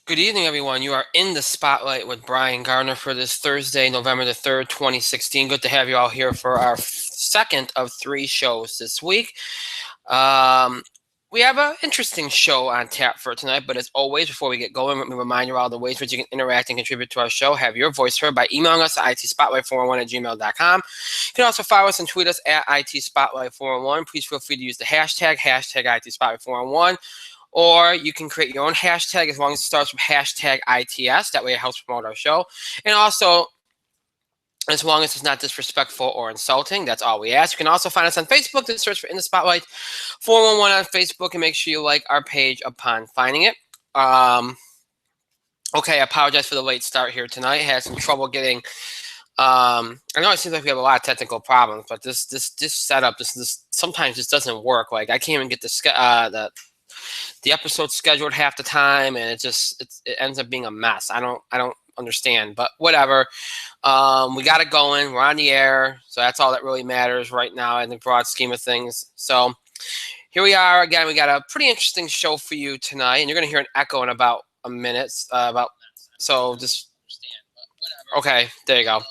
Good evening, everyone. You are in the spotlight with Brian Gardner for this Thursday, November the 3rd, 2016. Good to have you all here for our second of three shows this week. Um, we have an interesting show on tap for tonight, but as always, before we get going, let me remind you all the ways which you can interact and contribute to our show. Have your voice heard by emailing us at itspotlight411@gmail.com. You can also follow us and tweet us at itspotlight411. Please feel free to use the hashtag itspotlight411. Or you can create your own hashtag as long as it starts with hashtag ITS. That way it helps promote our show. And also, as long as it's not disrespectful or insulting, that's all we ask. You can also find us on Facebook. Just search for In the Spotlight 411 on Facebook and make sure you like our page upon finding it. Okay, I apologize for the late start here tonight. I had some trouble getting. I know it seems like we have a lot of technical problems, but this setup, this sometimes just doesn't work. Like I can't even get the episode scheduled half the time, and it ends up being a mess. I don't understand, but whatever. We got it going. We're on the air, so that's all that really matters right now in the broad scheme of things. So here we are again. We got a pretty interesting show for you tonight, and you're gonna hear an echo in about a minute. So just okay. There you go.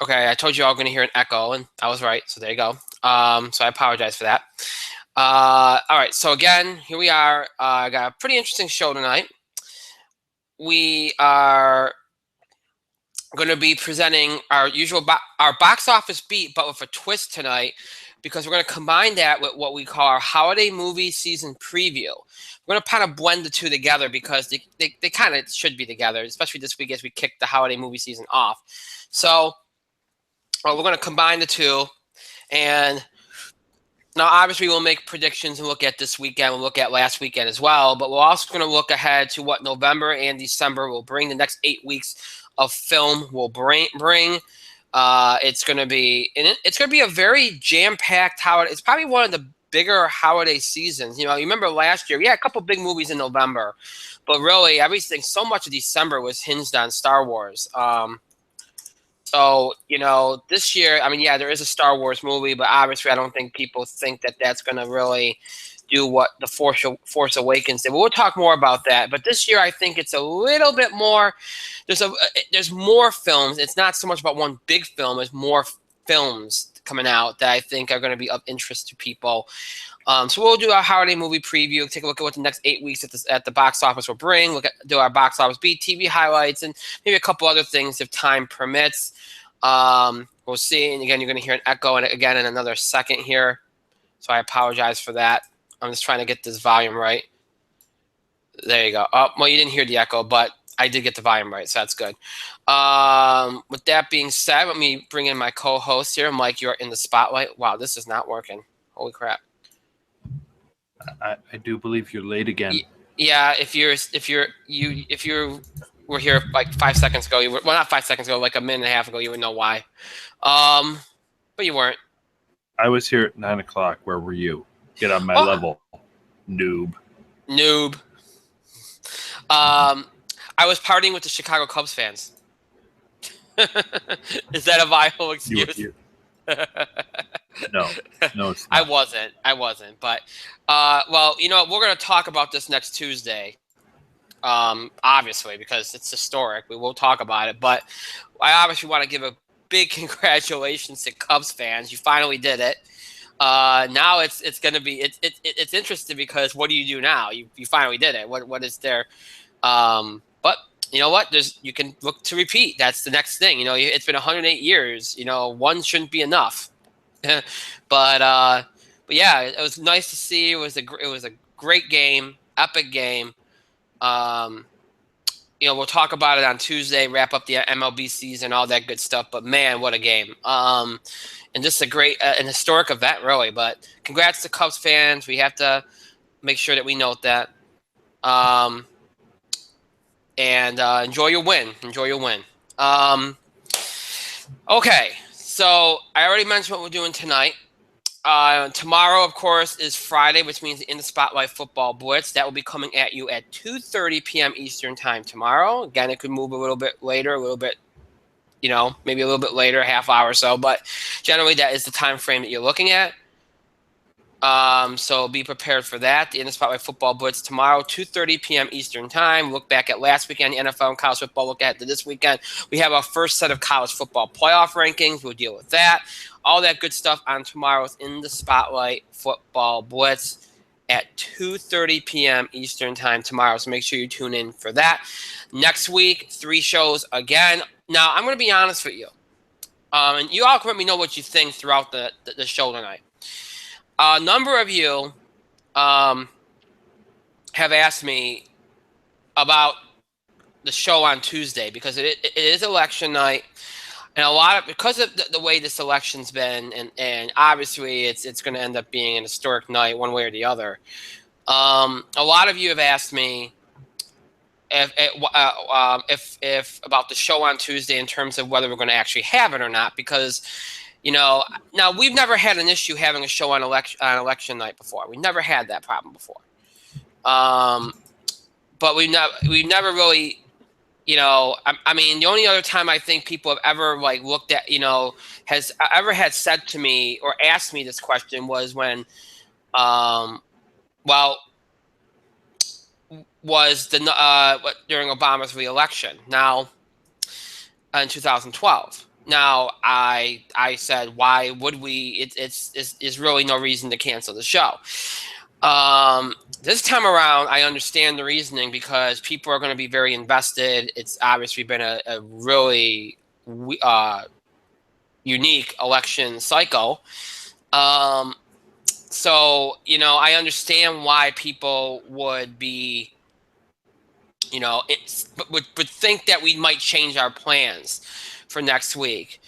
Okay, I told you all going to hear an echo, and I was right. So there you go. So I apologize for that. All right, so again, here we are. I got a pretty interesting show tonight. We are going to be presenting our usual our box office beat, but with a twist tonight, because we're going to combine that with what we call our holiday movie season preview. We're going to kind of blend the two together because they kind of should be together, especially this week as we kick the holiday movie season off. So we're going to combine the two, and now obviously we'll make predictions and look at this weekend. We'll look at last weekend as well, but we're also going to look ahead to what November and December will bring. The next 8 weeks of film will bring. It's going to be a very jam-packed holiday. It's probably one of the bigger holiday seasons. You remember last year we had a couple big movies in November, but really everything, so much of December was hinged on Star Wars. So, this year, yeah, there is a Star Wars movie, but obviously I don't think people think that that's going to really do what The Force Awakens did. But we'll talk more about that. But this year, I think it's a little bit more, there's more films. It's not so much about one big film. There's more films coming out that I think are going to be of interest to people. So we'll do our holiday movie preview, take a look at what the next 8 weeks at the box office will bring, do our box office beat, TV highlights, and maybe a couple other things if time permits. We'll see. And again, you're going to hear an echo again in another second here. So I apologize for that. I'm just trying to get this volume right. There you go. Oh, well, you didn't hear the echo, but I did get the volume right, so that's good. With that being said, let me bring in my co-host here. Mike, you're in the spotlight. Wow, this is not working. Holy crap. I do believe you're late again. Yeah, if you were here like 5 seconds ago, not 5 seconds ago, like a minute and a half ago, you would know why. But you weren't. I was here at 9 o'clock. Where were you? Get on my level, noob. I was partying with the Chicago Cubs fans. Is that a viable excuse? No, it's not. I wasn't. But, well, we're going to talk about this next Tuesday, obviously, because it's historic. We will talk about it. But I obviously want to give a big congratulations to Cubs fans. You finally did it. Now it's going to be it's interesting because what do you do now? You finally did it. What is there? But you know what? You can look to repeat. That's the next thing. It's been 108 years. One shouldn't be enough. But yeah, it was nice to see. It was a great game, epic game. We'll talk about it on Tuesday, wrap up the MLB season, all that good stuff. But man, what a game! And just a great, an historic event, really. But congrats to Cubs fans. We have to make sure that we note that. And enjoy your win. Okay, so I already mentioned what we're doing tonight. Tomorrow, of course, is Friday, which means the In the Spotlight Football Blitz. That will be coming at you at 2:30 p.m. Eastern Time tomorrow. Again, it could move a little bit later, maybe a little bit later, half hour or so. But generally, that is the time frame that you're looking at. So be prepared for that. The In the Spotlight Football Blitz tomorrow, 2:30 p.m. Eastern Time. Look back at last weekend, NFL and college football. Look ahead to this weekend. We have our first set of college football playoff rankings. We'll deal with that. All that good stuff on tomorrow's In the Spotlight Football Blitz at 2:30 p.m. Eastern Time tomorrow. So make sure you tune in for that. Next week, 3 shows again. Now, I'm going to be honest with you. And you all can let me know what you think throughout the show tonight. A number of you have asked me about the show on Tuesday because it is election night, and because of the way this election's been, and obviously it's going to end up being an historic night one way or the other. A lot of you have asked me if about the show on Tuesday in terms of whether we're going to actually have it or not, because now we've never had an issue having a show on election night before. We never had that problem before. But we never really, I mean, the only other time I think people have ever looked at, has ever had said to me or asked me this question was when, was during Obama's re-election. Now, in 2012. Now, I said, why would we? It's really no reason to cancel the show. This time around, I understand the reasoning because people are going to be very invested. It's obviously been a really unique election cycle. So, I understand why people would be, would think that we might change our plans for next week.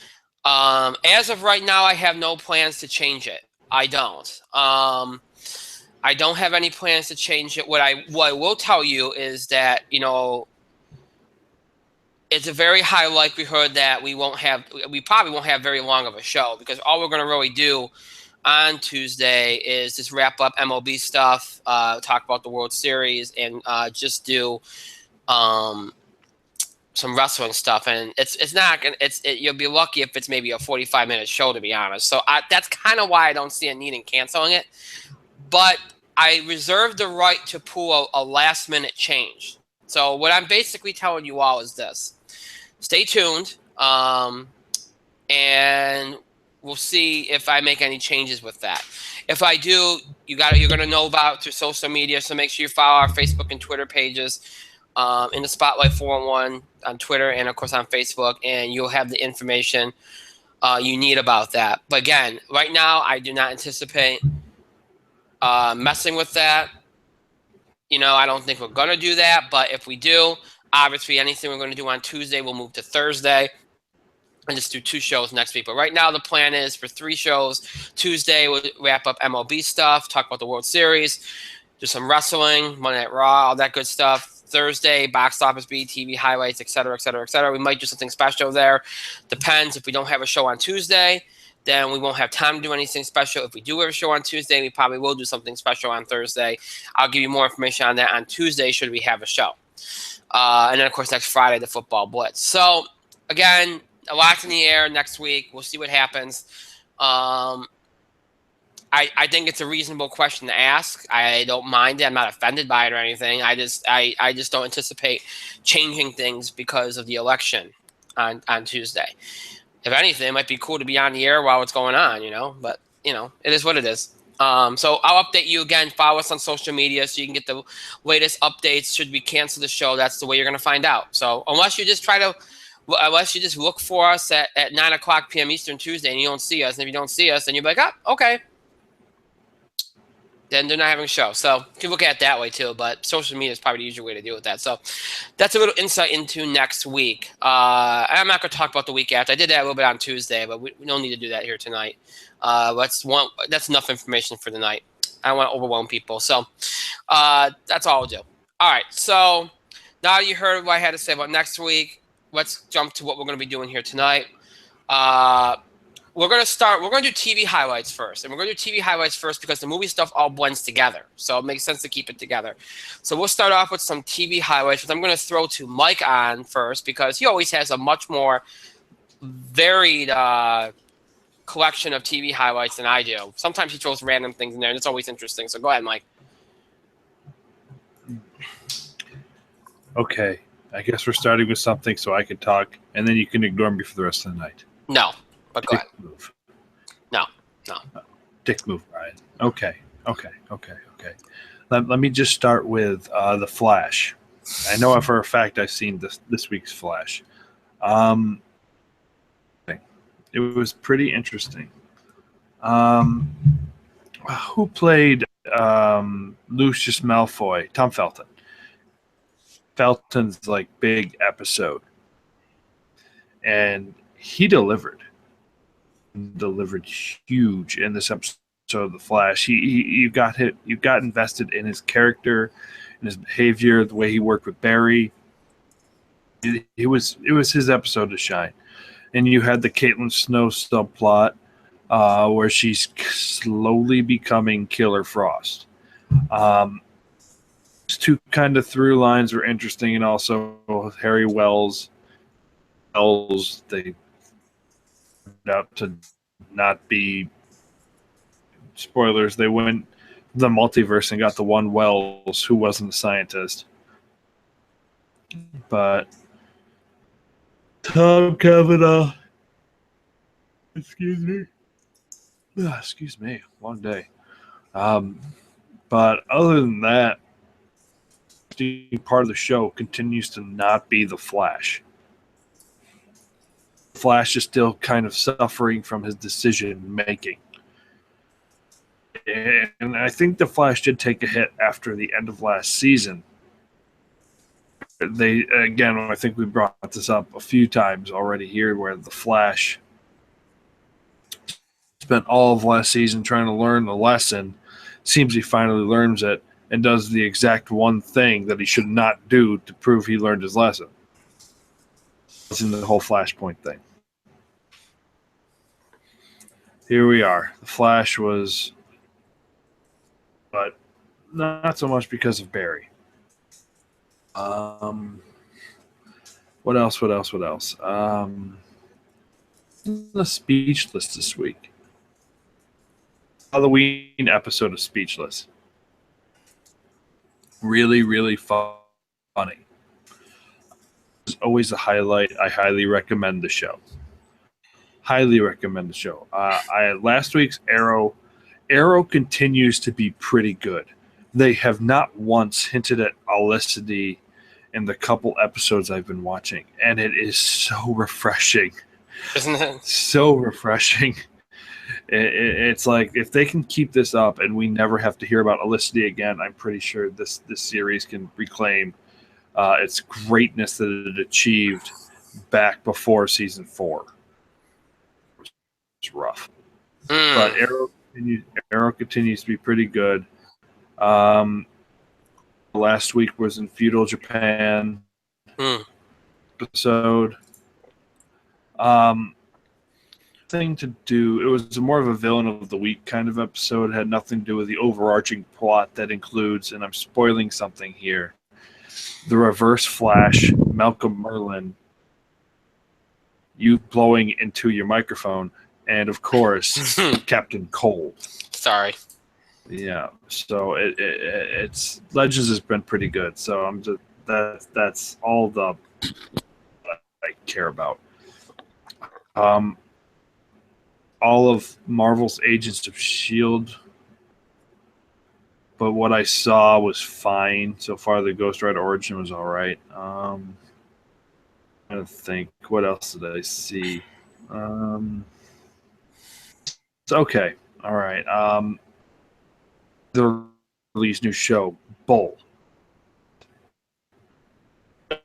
As of right now, I have no plans to change it. I don't. I don't have any plans to change it. What I will tell you is that, it's a very high likelihood that we probably won't have very long of a show, because all we're going to really do on Tuesday is just wrap up MLB stuff, talk about the World Series, and just do some wrestling stuff. And you'll be lucky if it's maybe a 45-minute show, to be honest. So that's kind of why I don't see a need in canceling it. But I reserve the right to pull a last-minute change. So what I'm basically telling you all is this: stay tuned, and we'll see if I make any changes with that. If I do, you're going to know about it through social media. So make sure you follow our Facebook and Twitter pages, In the Spotlight 411 on Twitter, and of course on Facebook, and you'll have the information you need about that. But again, right now, I do not anticipate messing with that. I don't think we're going to do that, but if we do, obviously anything we're going to do on Tuesday will move to Thursday and just do 2 shows next week. But right now the plan is for 3 shows. Tuesday we'll wrap up MLB stuff, talk about the World Series, do some wrestling, Monday Night Raw, all that good stuff. Thursday, box office beat, TV highlights, et cetera, et cetera, et cetera. We might do something special there. Depends. If we don't have a show on Tuesday, then we won't have time to do anything special. If we do have a show on Tuesday, we probably will do something special on Thursday. I'll give you more information on that on Tuesday should we have a show. And then, of course, next Friday, the Football Blitz. So, again, a lot's in the air next week. We'll see what happens. I think it's a reasonable question to ask. I don't mind it. I'm not offended by it or anything. I just don't anticipate changing things because of the election on Tuesday. If anything, it might be cool to be on the air while it's going on, but, it is what it is. So I'll update you again. Follow us on social media so you can get the latest updates. Should we cancel the show, that's the way you're going to find out. So unless you just look for us at 9 o'clock p.m. Eastern Tuesday and you don't see us, and if you don't see us, then you'll be like, okay. Then they're not having a show. So you can look at it that way too, but social media is probably the easier way to deal with that. So that's a little insight into next week. I'm not going to talk about the week after. I did that a little bit on Tuesday, but we don't need to do that here tonight. That's enough information for tonight. I don't want to overwhelm people. So that's all I'll do. All right. So now you heard what I had to say about next week. Let's jump to what we're going to be doing here tonight. We're going to do TV highlights first. And we're going to do TV highlights first because the movie stuff all blends together. So it makes sense to keep it together. So we'll start off with some TV highlights, which I'm going to throw to Mike on first because he always has a much more varied collection of TV highlights than I do. Sometimes he throws random things in there, and it's always interesting. So go ahead, Mike. Okay, I guess we're starting with something so I can talk, and then you can ignore me for the rest of the night. No, but go ahead. Move. No. Dick move, Brian. Okay. Let me just start with the Flash. I know for a fact I've seen this week's Flash. It was pretty interesting. Who played Lucius Malfoy? Tom Felton. Felton's like big episode, and he delivered huge in this episode of The Flash. You got invested in his character, in his behavior, the way he worked with Barry. It was his episode to shine. And you had the Caitlin Snow subplot where she's slowly becoming Killer Frost. These two kind of through lines were interesting, and also Harry Wells, they turned out to not be spoilers. They went the multiverse and got the one Wells who wasn't a scientist. But Tom Cavanaugh, excuse me, long day. But other than that, the part of the show continues to not be the Flash. Flash is still kind of suffering from his decision making. And I think the Flash did take a hit after the end of last season. I think we brought this up a few times already here, where the Flash spent all of last season trying to learn the lesson. Seems he finally learns it and does the exact one thing that he should not do to prove he learned his lesson. It's in the whole Flashpoint thing. Here we are. The Flash was, but not so much because of Barry. What else? The Speechless this week. Halloween episode of Speechless. Really, really funny. It's always a highlight. I highly recommend the show. Last week's Arrow continues to be pretty good. They have not once hinted at Olicity in the couple episodes I've been watching, and it is so refreshing. Isn't it? So refreshing. It's like, if they can keep this up and we never have to hear about Olicity again, I'm pretty sure this series can reclaim its greatness that it achieved back before season 4. It's rough. But Arrow continues to be pretty good. Last week was in Feudal Japan episode. Thing to do. It was more of a villain of the week kind of episode. It had nothing to do with the overarching plot that includes, and I'm spoiling something here, the Reverse Flash, Malcolm Merlyn, you blowing into your microphone, and of course Captain Cold. Sorry. Yeah, so it's Legends has been pretty good. So I'm just that's all the I care about. All of Marvel's Agents of S.H.I.E.L.D., but what I saw was fine. So far, the Ghost Rider Origin was all right. I'm trying to think, what else did I see? It's okay. All right. The release new show, Bull.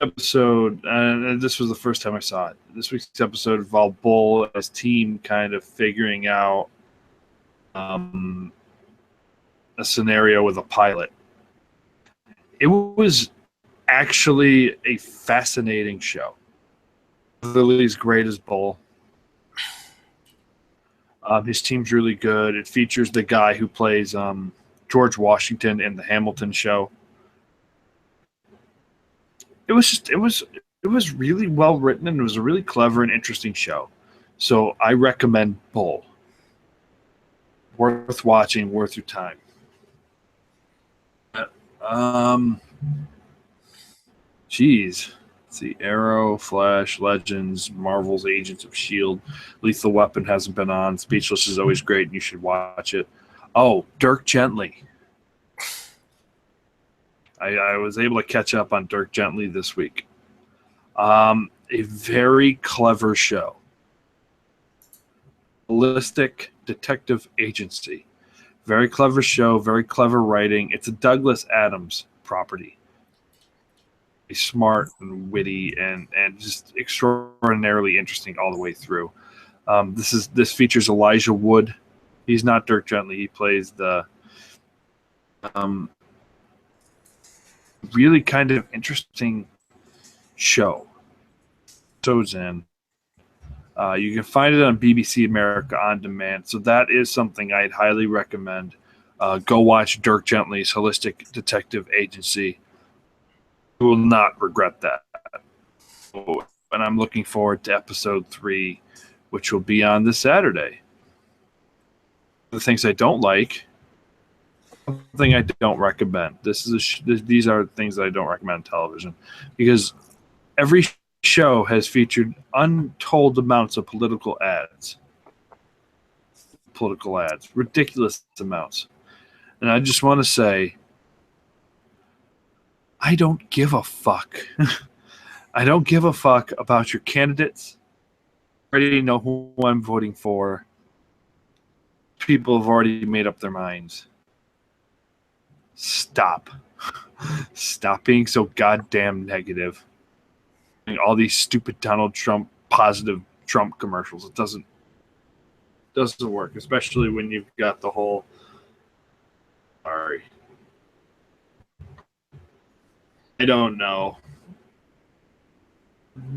Episode, and this was the first time I saw it. This week's episode involved Bull and his team kind of figuring out a scenario with a pilot. It was actually a fascinating show. Literally as great as Bull. His team's really good. It features the guy who plays George Washington in the Hamilton show. It was really well written, and it was a really clever and interesting show. So I recommend Bull. Worth watching, worth your time. Geez. Let's see. Arrow, Flash, Legends, Marvel's Agents of S.H.I.E.L.D. Lethal Weapon hasn't been on. Speechless is always great, and you should watch it. Oh, Dirk Gently. I was able to catch up on Dirk Gently this week. A very clever show. Holistic Detective Agency. Very clever show, very clever writing. It's a Douglas Adams property. He's smart and witty and just extraordinarily interesting all the way through. This features Elijah Wood. He's not Dirk Gently. He plays the really kind of interesting show. Shows in. You can find it on BBC America On Demand. So that is something I'd highly recommend. Go watch Dirk Gently's Holistic Detective Agency. You will not regret that. And I'm looking forward to episode 3, which will be on this Saturday. The things I don't like, something I don't recommend. These are things that I don't recommend on television because every show has featured untold amounts of political ads, ridiculous amounts. And I just want to say, I don't give a fuck. I don't give a fuck about your candidates. I already know who I'm voting for. People have already made up their minds. Stop. Stop being so goddamn negative. All these stupid Donald Trump, positive Trump commercials. It doesn't work, especially when you've got the whole. Sorry. I don't know.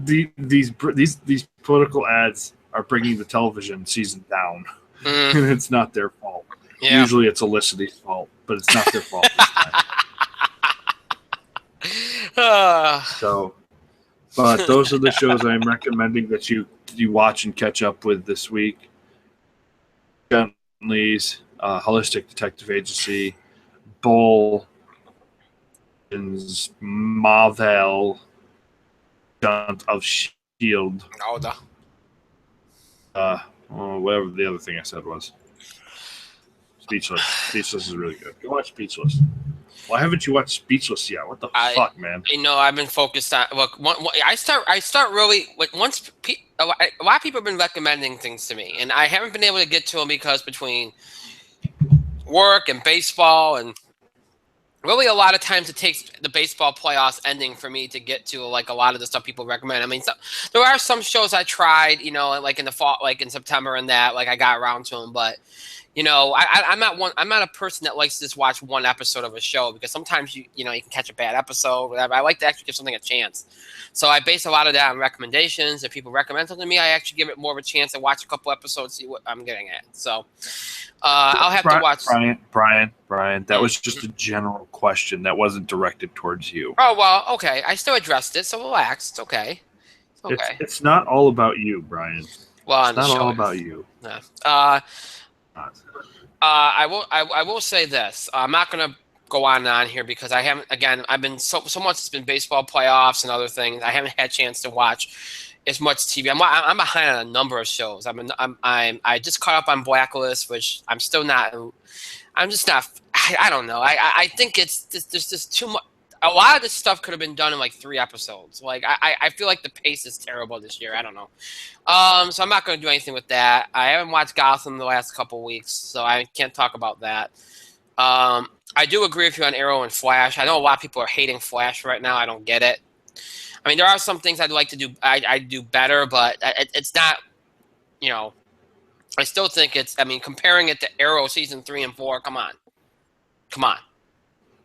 These political ads are bringing the television season down. And it's not their fault. Yeah. Usually it's Elicity's fault, but it's not their fault this time. But those are the shows I'm recommending that you watch and catch up with this week. Gently's Holistic Detective Agency, Bull, Marvel, of S.H.I.E.L.D. Whatever the other thing I said was. Speechless. Speechless is really good. Go watch Speechless. Why haven't you watched Speechless yet? What the fuck, man? I've been focused on. Look, I start really like once. A lot of people have been recommending things to me, and I haven't been able to get to them because between work and baseball, and really a lot of times it takes the baseball playoffs ending for me to get to like a lot of the stuff people recommend. I mean, there are some shows I tried, like in the fall, like in September, and that like I got around to them, but. I'm not a person that likes to just watch one episode of a show because sometimes you can catch a bad episode, whatever. I like to actually give something a chance. So I base a lot of that on recommendations. If people recommend something to me, I actually give it more of a chance and watch a couple episodes, see what I'm getting at. So I'll have to watch. Brian, that was just a general question. That wasn't directed towards you. Oh, well, okay. I still addressed it, so relax. It's okay. It's not all about you, Brian. Well, it's not all about you. Yeah. I will say this. I'm not going to go on and on here because I haven't. Again, I've been so much. It's been baseball playoffs and other things. I haven't had a chance to watch as much TV. I'm behind on a number of shows. I just caught up on Blacklist, which I'm still not. I'm just not. I don't know. I think there's just too much. A lot of this stuff could have been done in like 3 episodes. Like I feel like the pace is terrible this year. I don't know. So I'm not going to do anything with that. I haven't watched Gotham the last couple of weeks, so I can't talk about that. I do agree with you on Arrow and Flash. I know a lot of people are hating Flash right now. I don't get it. I mean, there are some things I'd like to do. I do better, but it's not. I still think it's. I mean, comparing it to Arrow season 3 and 4. Come on.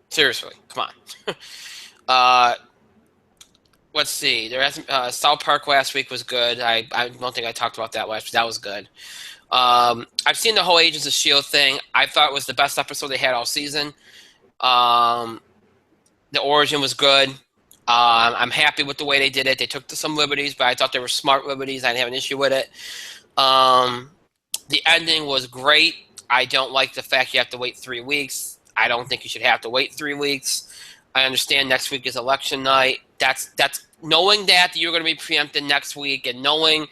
Seriously, come on. Let's see. South Park last week was good. I don't think I talked about that last week. That was good. I've seen the whole Agents of S.H.I.E.L.D. thing. I thought it was the best episode they had all season. The origin was good. I'm happy with the way they did it. They took some liberties, but I thought they were smart liberties. I didn't have an issue with it. The ending was great. I don't like the fact you have to wait 3 weeks. I don't think you should have to wait 3 weeks. I understand next week is election night. That's knowing that you're going to be preempted next week, and knowing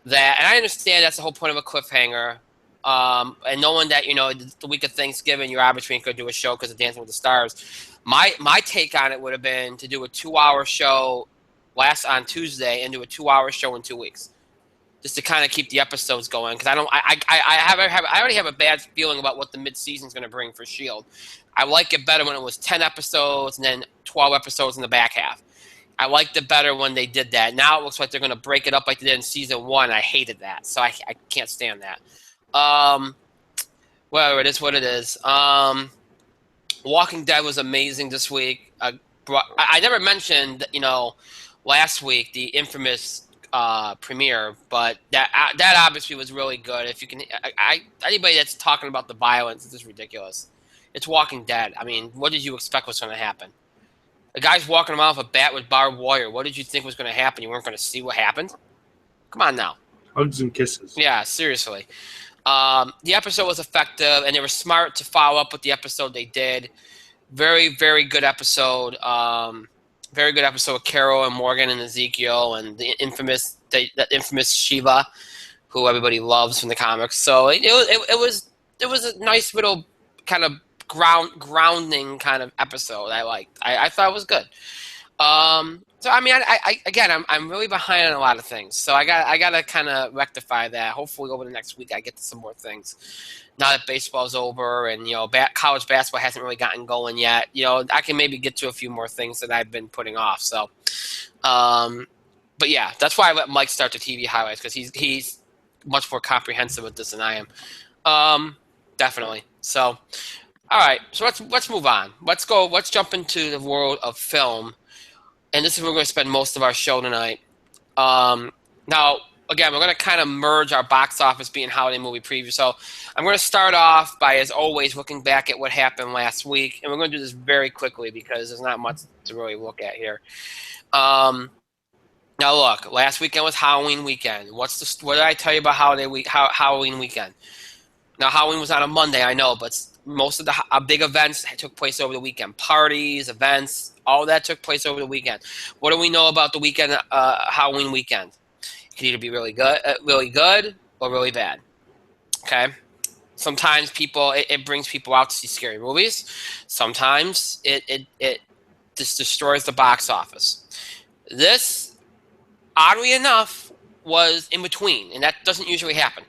that, and I understand that's the whole point of a cliffhanger. And knowing that, the week of Thanksgiving, you're obviously going to do a show because of Dancing with the Stars. My take on it would have been to do a 2-hour show on Tuesday and do a 2-hour show in 2 weeks, just to kind of keep the episodes going. Because I already have a bad feeling about what the mid-season is going to bring for Shield. I like it better when it was 10 episodes and then 12 episodes in the back half. I liked it better when they did that. Now it looks like they're going to break it up like they did in season 1. I hated that, so I can't stand that. Well, it is what it is. Walking Dead was amazing this week. I never mentioned, last week the infamous premiere, but that obviously was really good. If you can, anybody that's talking about the violence is just ridiculous. It's Walking Dead. I mean, what did you expect was going to happen? The guy's walking around with a bat with barbed wire. What did you think was going to happen? You weren't going to see what happened? Come on now. Hugs and kisses. Yeah, seriously. The episode was effective, and they were smart to follow up with the episode they did. Very, very good episode. Very good episode with Carol and Morgan and Ezekiel and the infamous Shiva, who everybody loves from the comics. So it was a nice little kind of grounding kind of episode. I liked. I thought it was good. So I mean, I'm really behind on a lot of things. So I got to kind of rectify that. Hopefully over the next week I get to some more things. Now that baseball's over and college basketball hasn't really gotten going yet, I can maybe get to a few more things that I've been putting off. So, but yeah, that's why I let Mike start the TV highlights, because he's much more comprehensive with this than I am. Definitely. So, all right. So let's move on. Let's go. Let's jump into the world of film. And this is where we're going to spend most of our show tonight. Now, again, we're going to kind of merge our box office being holiday movie preview. So I'm going to start off by, as always, looking back at what happened last week. And we're going to do this very quickly because there's not much to really look at here. Now, look, last weekend was Halloween weekend. What did I tell you about Halloween weekend? Now, Halloween was on a Monday, I know, but most of the big events took place over the weekend. Parties, events, all that took place over the weekend. What do we know about the weekend, Halloween weekend? It can either be really good, or really bad. Okay? Sometimes it brings people out to see scary movies. Sometimes it just destroys the box office. This, oddly enough, was in between, and that doesn't usually happen.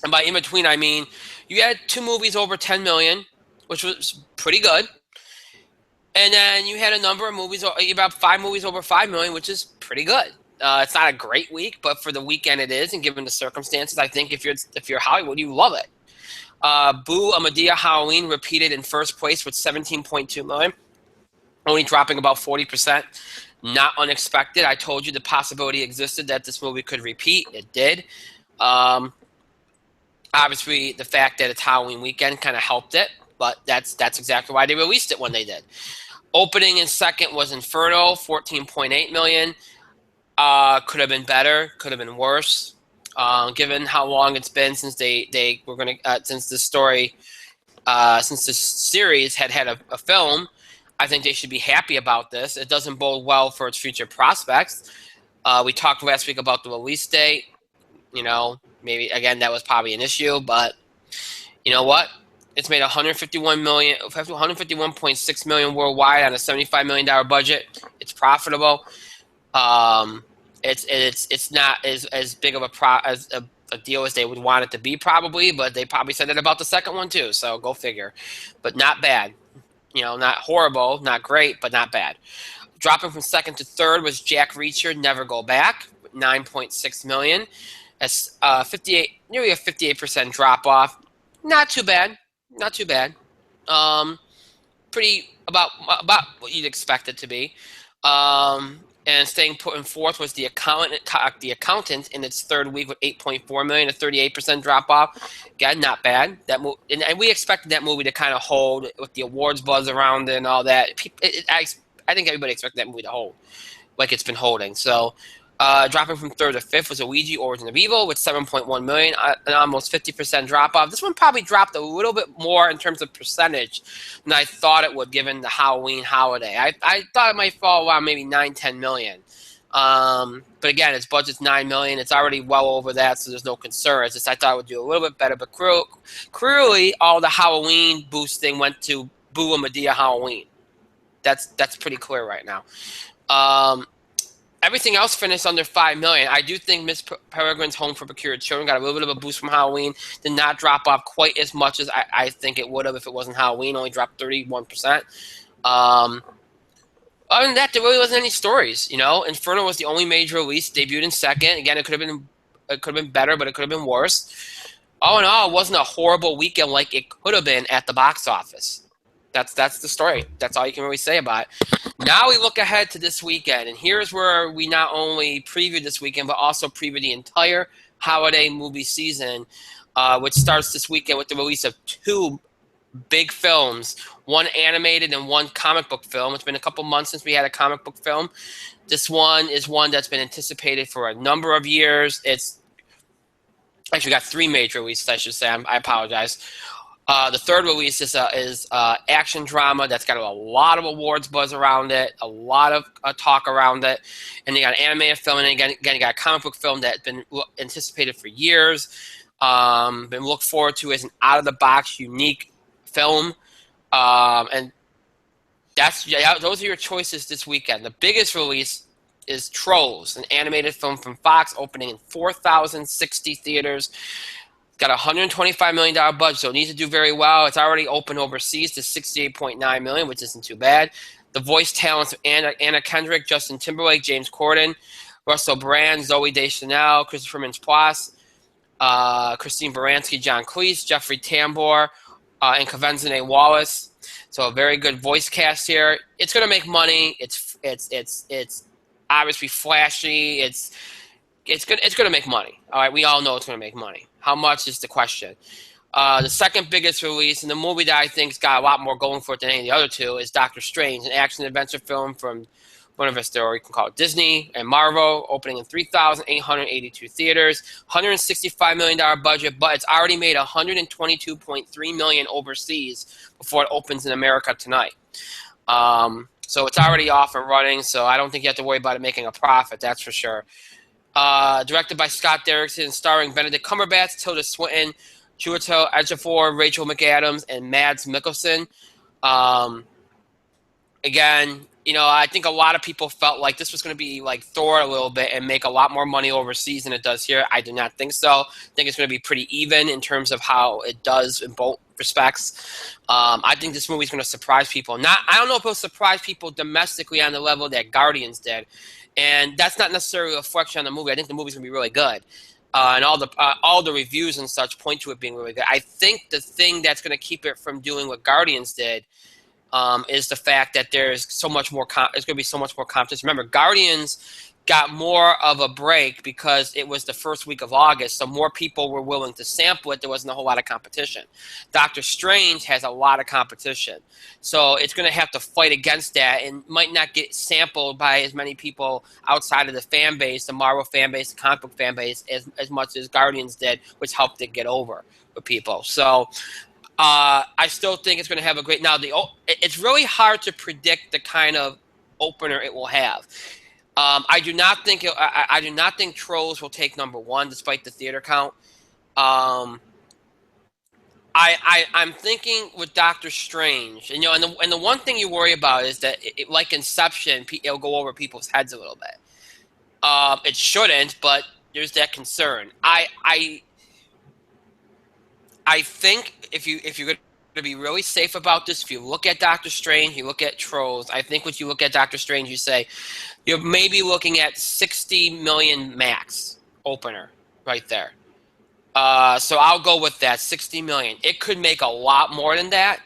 And by in between, I mean you had 2 movies over 10 million, which was pretty good. And then you had a number of movies, about 5 movies over 5 million, which is pretty good. It's not a great week, but for the weekend it is, and given the circumstances, I think if you're Hollywood, you love it. Boo! A Madea Halloween repeated in first place with 17.2 million, only dropping about 40%. Not unexpected. I told you the possibility existed that this movie could repeat. It did. Obviously, the fact that it's Halloween weekend kind of helped it, but that's exactly why they released it when they did. Opening in second was Inferno, 14.8 million. Could have been better, could have been worse. Given how long it's been since they were going to since the series had a film, I think they should be happy about this. It doesn't bode well for its future prospects. We talked last week about the release date. Maybe again that was probably an issue, but you know what? It's made 151.6 million worldwide on a $75 million budget. It's profitable. It's not as big of a deal as they would want it to be probably, but they probably said that about the second one too. So go figure. But not bad. Not horrible, not great, but not bad. Dropping from second to third was Jack Reacher, Never Go Back, 9.6 million. That's nearly a 58% drop off. Not too bad. Not too bad. Pretty about what you'd expect it to be. And staying put in fourth was The Accountant in its third week with 8.4 million, a 38% drop off. Again, not bad. And we expected that movie to kind of hold with the awards buzz around it and all that. I think everybody expected that movie to hold like it's been holding. So Dropping from third to fifth was Ouija Origin of Evil with 7.1 million, an almost 50% drop off. This one probably dropped a little bit more in terms of percentage than I thought it would, given the Halloween holiday. I thought it might fall around maybe 9-10 million. But again, its budget's 9 million. It's already well over that, so there's no concern. It's just I thought it would do a little bit better. But clearly, all the Halloween boosting went to Boo and Medea Halloween. That's pretty clear right now. Everything else finished under 5 million. I do think Miss Peregrine's Home for Peculiar Children got a little bit of a boost from Halloween. Did not drop off quite as much as I think it would have if it wasn't Halloween. Only dropped 31%. Other than that, there really wasn't any stories. Inferno was the only major release. Debuted in second. Again, it could have been better, but it could have been worse. All in all, it wasn't a horrible weekend like it could have been at the box office. That's the story. That's all you can really say about it. Now we look ahead to this weekend, and here's where we not only preview this weekend, but also preview the entire holiday movie season, which starts this weekend with the release of 2 big films, one animated and one comic book film. It's been a couple months since we had a comic book film. This one is one that's been anticipated for a number of years. It's actually got 3 major releases, I should say. I apologize. The third release is action drama that's got a lot of awards buzz around it, a lot of talk around it, and you got an animated film, and again you got a comic book film that's been anticipated for years, been looked forward to as an out-of-the-box, unique film, and those are your choices this weekend. The biggest release is Trolls, an animated film from Fox, opening in 4,060 theaters. Got a $125 million budget, so it needs to do very well. It's already opened overseas to $68.9 million, which isn't too bad. The voice talents of Anna Kendrick, Justin Timberlake, James Corden, Russell Brand, Zooey Deschanel, Christopher Mintz-Plasse, Christine Baranski, John Cleese, Jeffrey Tambor, and Kavenzane Wallace. So a very good voice cast here. It's going to make money. It's obviously flashy. It's going to make money. All right, we all know it's going to make money. How much is the question? The second biggest release, and the movie that I think's got a lot more going for it than any of the other two, is Doctor Strange, an action-adventure film from one of us, or you can call it Disney and Marvel, opening in 3,882 theaters, $165 million budget, but it's already made $122.3 million overseas before it opens in America tonight. So it's already off and running, so I don't think you have to worry about it making a profit, that's for sure. Directed by Scott Derrickson, starring Benedict Cumberbatch, Tilda Swinton, Chiwetel Ejiofor, Rachel McAdams, and Mads Mikkelsen. Again, I think a lot of people felt like this was going to be like Thor a little bit and make a lot more money overseas than it does here. I do not think so. I think it's going to be pretty even in terms of how it does in both respects. I think this movie is going to surprise people. I don't know if it'll surprise people domestically on the level that Guardians did. And that's not necessarily a reflection on the movie. I think the movie's going to be really good. And all the reviews and such point to it being really good. I think the thing that's going to keep it from doing what Guardians did is the fact that there's so much more. There's going to be so much more competition. Remember, Guardians got more of a break because it was the first week of August, so more people were willing to sample it. There wasn't a whole lot of competition. Doctor Strange has a lot of competition, so it's going to have to fight against that and might not get sampled by as many people outside of the fan base, the Marvel fan base, the comic book fan base, as much as Guardians did, which helped it get over with people. So I still think it's going to have a great. Now, it's really hard to predict the kind of opener it will have. I do not think Trolls will take number 1 despite the theater count. I'm thinking with Doctor Strange, and the one thing you worry about is that like Inception, it'll go over people's heads a little bit. It shouldn't, but there's that concern. I think if you're going to be really safe about this, if you look at Doctor Strange, you look at Trolls, I think when you look at Doctor Strange, you say you're maybe looking at 60 million max opener right there. So I'll go with that, 60 million. It could make a lot more than that.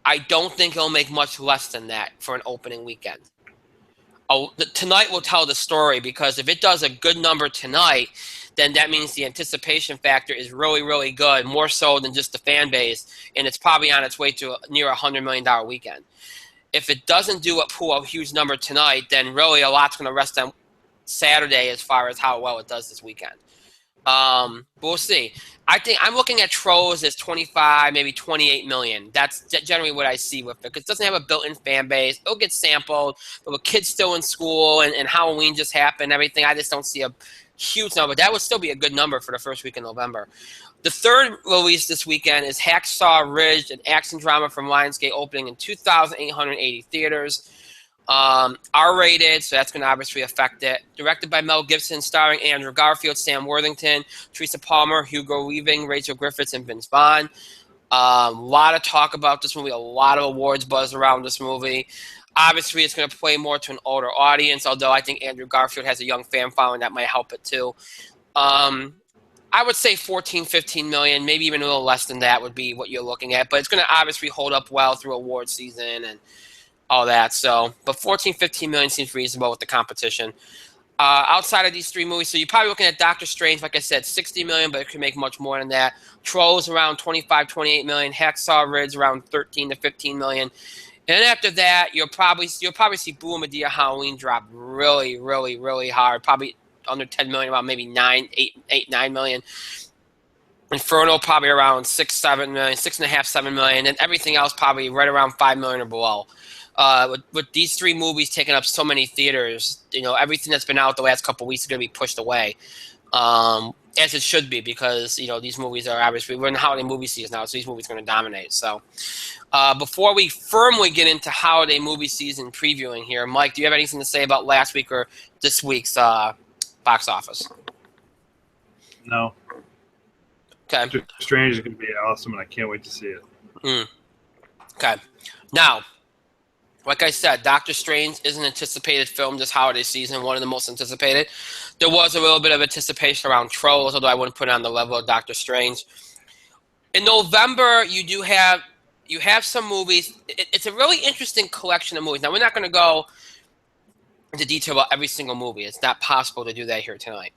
I don't think it'll make much less than that for an opening weekend. Tonight will tell the story, because if it does a good number tonight, then that means the anticipation factor is really, really good, more so than just the fan base, and it's probably on its way to near $100 million weekend. If it doesn't pull a huge number tonight, then really a lot's going to rest on Saturday as far as how well it does this weekend. But we'll see. I think I'm looking at Trolls as 25, maybe 28 million. That's generally what I see with it, because it doesn't have a built-in fan base. It'll get sampled, but with kids still in school and Halloween just happened, everything, I just don't see a huge number. That would still be a good number for the first week in November. The third release this weekend is Hacksaw Ridge, an action drama from Lionsgate, opening in 2,880 theaters. R-rated, so that's going to obviously affect it. Directed by Mel Gibson, starring Andrew Garfield, Sam Worthington, Teresa Palmer, Hugo Weaving, Rachel Griffiths, and Vince Vaughn. A lot of talk about this movie, a lot of awards buzz around this movie. Obviously, it's going to play more to an older audience, although I think Andrew Garfield has a young fan following that might help it too. I would say 14, 15 million, maybe even a little less than that would be what you're looking at, but it's going to obviously hold up well through award season and all that. So, but 14, 15 million seems reasonable with the competition. Outside of these three movies, so you're probably looking at Doctor Strange, like I said, 60 million, but it could make much more than that. Trolls around 25, 28 million. Hacksaw Ridge around 13 to 15 million. And then after that, you'll probably see Boo Madea Halloween drop really, really, really hard. Probably under 10 million, about maybe 9 million. Inferno probably around 6, 7 million, 6.5, 7 million, and everything else probably right around 5 million or below. With these three movies taking up so many theaters, everything that's been out the last couple of weeks is going to be pushed away, as it should be, because these movies are obviously, we're in the holiday movie season now, so these movies are going to dominate. So, before we firmly get into holiday movie season previewing here, Mike, do you have anything to say about last week or this week's box office? No. Okay. Strange is going to be awesome, and I can't wait to see it. Okay. Now, like I said, Doctor Strange is an anticipated film this holiday season, one of the most anticipated. There was a little bit of anticipation around Trolls, although I wouldn't put it on the level of Doctor Strange. In November, you have some movies. It's a really interesting collection of movies. Now, we're not going to go into detail about every single movie. It's not possible to do that here tonight.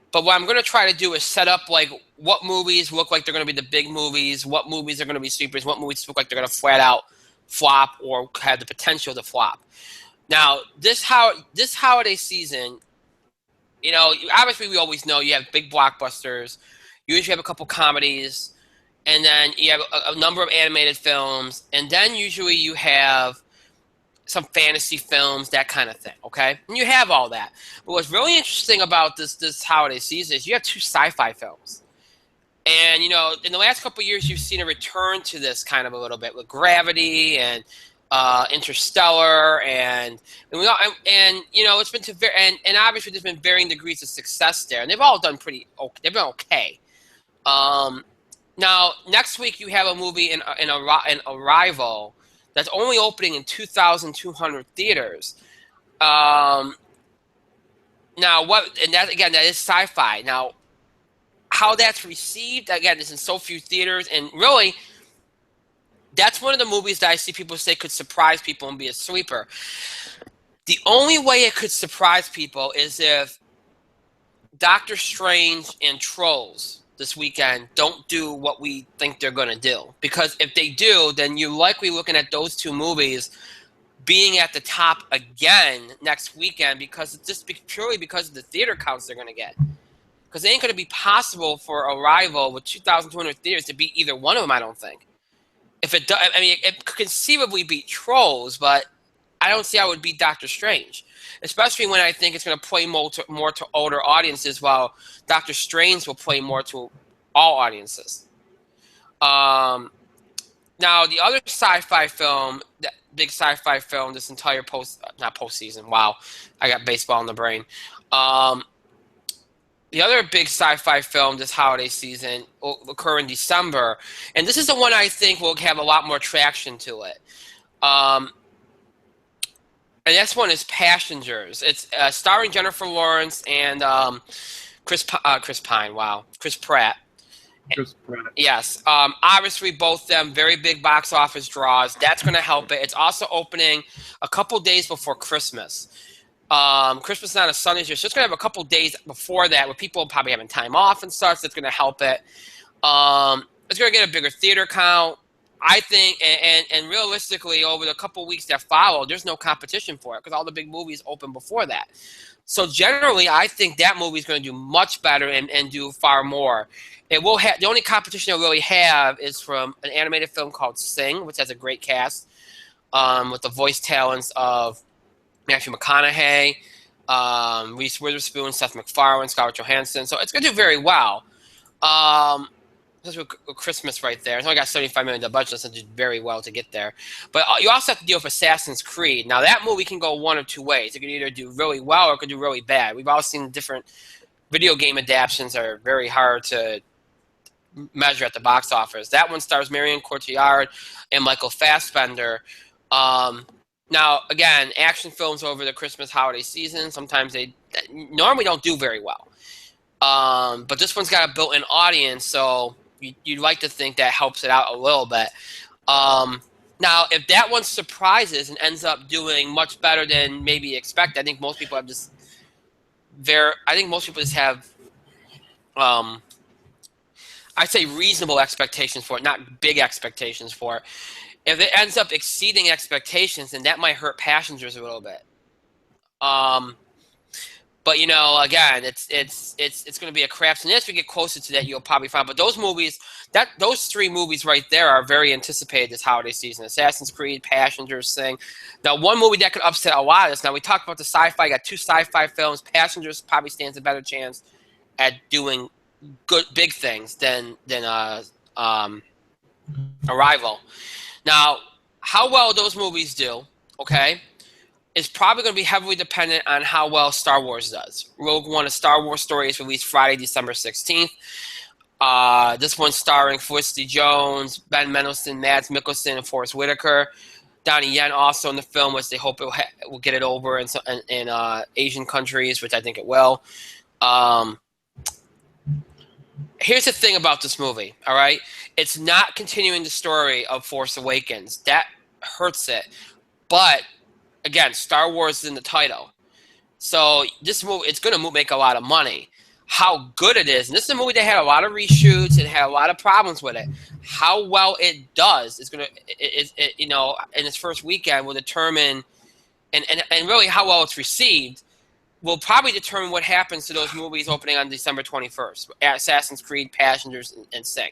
But what I'm going to try to do is set up like what movies look like they're going to be the big movies, what movies are going to be sleepers, what movies look like they're going to flat out flop or have the potential to flop. Now, this holiday season, obviously we always know you have big blockbusters. You usually have a couple comedies, and then you have a number of animated films, and then usually you have some fantasy films, that kind of thing, okay? And you have all that. But what's really interesting about this holiday season is you have 2 sci-fi films. And, in the last couple of years, you've seen a return to this kind of a little bit with Gravity and Interstellar, and it's been and obviously there's been varying degrees of success there, and they've all done they've been okay. Now, next week you have a movie in Arrival that's only opening in 2,200 theaters. Now, that is sci-fi. Now, how that's received, again, is in so few theaters, and really, that's one of the movies that I see people say could surprise people and be a sleeper. The only way it could surprise people is if Doctor Strange and Trolls this weekend don't do what we think they're going to do. Because if they do, then you're likely looking at those 2 movies being at the top again next weekend, because it's just purely because of the theater counts they're going to get. Because it ain't going to be possible for Arrival with 2,200 theaters to beat either one of them, I don't think. If it does, it could conceivably beat Trolls, but I don't see how it would beat Doctor Strange. Especially when I think it's going to play more to older audiences, while Doctor Strange will play more to all audiences. Now, the other sci-fi film, the big sci-fi film, this entire not postseason, wow, I got baseball in the brain. The other big sci-fi film this holiday season will occur in December, and this is the one I think will have a lot more traction to it. And this one is Passengers. It's starring Jennifer Lawrence and Chris Pratt. Chris Pratt. Yes. Obviously, both them very big box office draws. That's going to help it. It's also opening a couple days before Christmas. Christmas is not a Sunday this year, so it's going to have a couple days before that where people probably having time off and such. That's going to help it. It's going to get a bigger theater count. I think, and realistically, over the couple weeks that follow, there's no competition for it because all the big movies open before that. So generally, I think that movie is going to do much better and do far more. It will have the only competition it'll really have is from an animated film called Sing, which has a great cast with the voice talents of Matthew McConaughey, Reese Witherspoon, Seth MacFarlane, Scarlett Johansson. So it's going to do very well. This was Christmas right there. It's only got $75 million budget, so it did very well to get there. But you also have to deal with Assassin's Creed. Now, that movie can go one of two ways. It could either do really well or it could do really bad. We've all seen different video game adaptations are very hard to measure at the box office. That one stars Marion Cotillard and Michael Fassbender. Now, again, action films over the Christmas holiday season, sometimes they normally don't do very well. But this one's got a built-in audience, so you'd like to think that helps it out a little bit. Now, if that one surprises and ends up doing much better than maybe expected, I think most people just have, I'd say reasonable expectations for it, not big expectations for it. If it ends up exceeding expectations, then that might hurt passengers a little bit. But again, it's going to be a crap. And as we get closer to that, you'll probably find. But those three movies right there are very anticipated this holiday season: Assassin's Creed, Passengers, Sing. Now, one movie that could upset a lot of us. Now, we talked about the sci-fi. You got two sci-fi films. Passengers probably stands a better chance at doing good big things than Arrival. Now, how well those movies do, okay, is probably going to be heavily dependent on how well Star Wars does. Rogue One, a Star Wars story, is released Friday, December 16th. This one's starring Felicity Jones, Ben Mendelsohn, Mads Mikkelsen, and Forrest Whitaker. Donnie Yen also in the film, which they hope it will get it over in Asian countries, which I think it will. Here's the thing about this movie, all right? It's not continuing the story of Force Awakens. That hurts it. But, again, Star Wars is in the title. So this movie, it's going to make a lot of money. How good it is, and this is a movie that had a lot of reshoots and had a lot of problems with it. How well it does is going to, in its first weekend will determine, and really how well it's received, will probably determine what happens to those movies opening on December 21st. Assassin's Creed, Passengers, and Sing.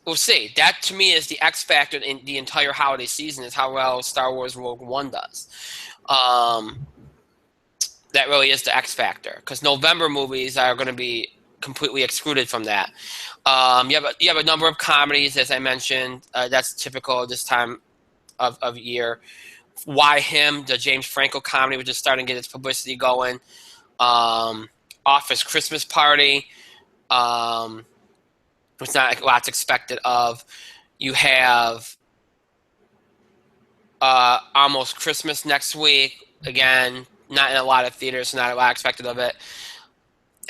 We'll see. That, to me, is the X factor in the entire holiday season, is how well Star Wars Rogue One does. That really is the X factor, because November movies are going to be completely excluded from that. You have a number of comedies, as I mentioned. That's typical this time of year. Why Him, the James Franco comedy, which is starting to get its publicity going. Office Christmas Party, which not lots expected of. You have Almost Christmas next week. Again, not in a lot of theaters, so not a lot expected of it.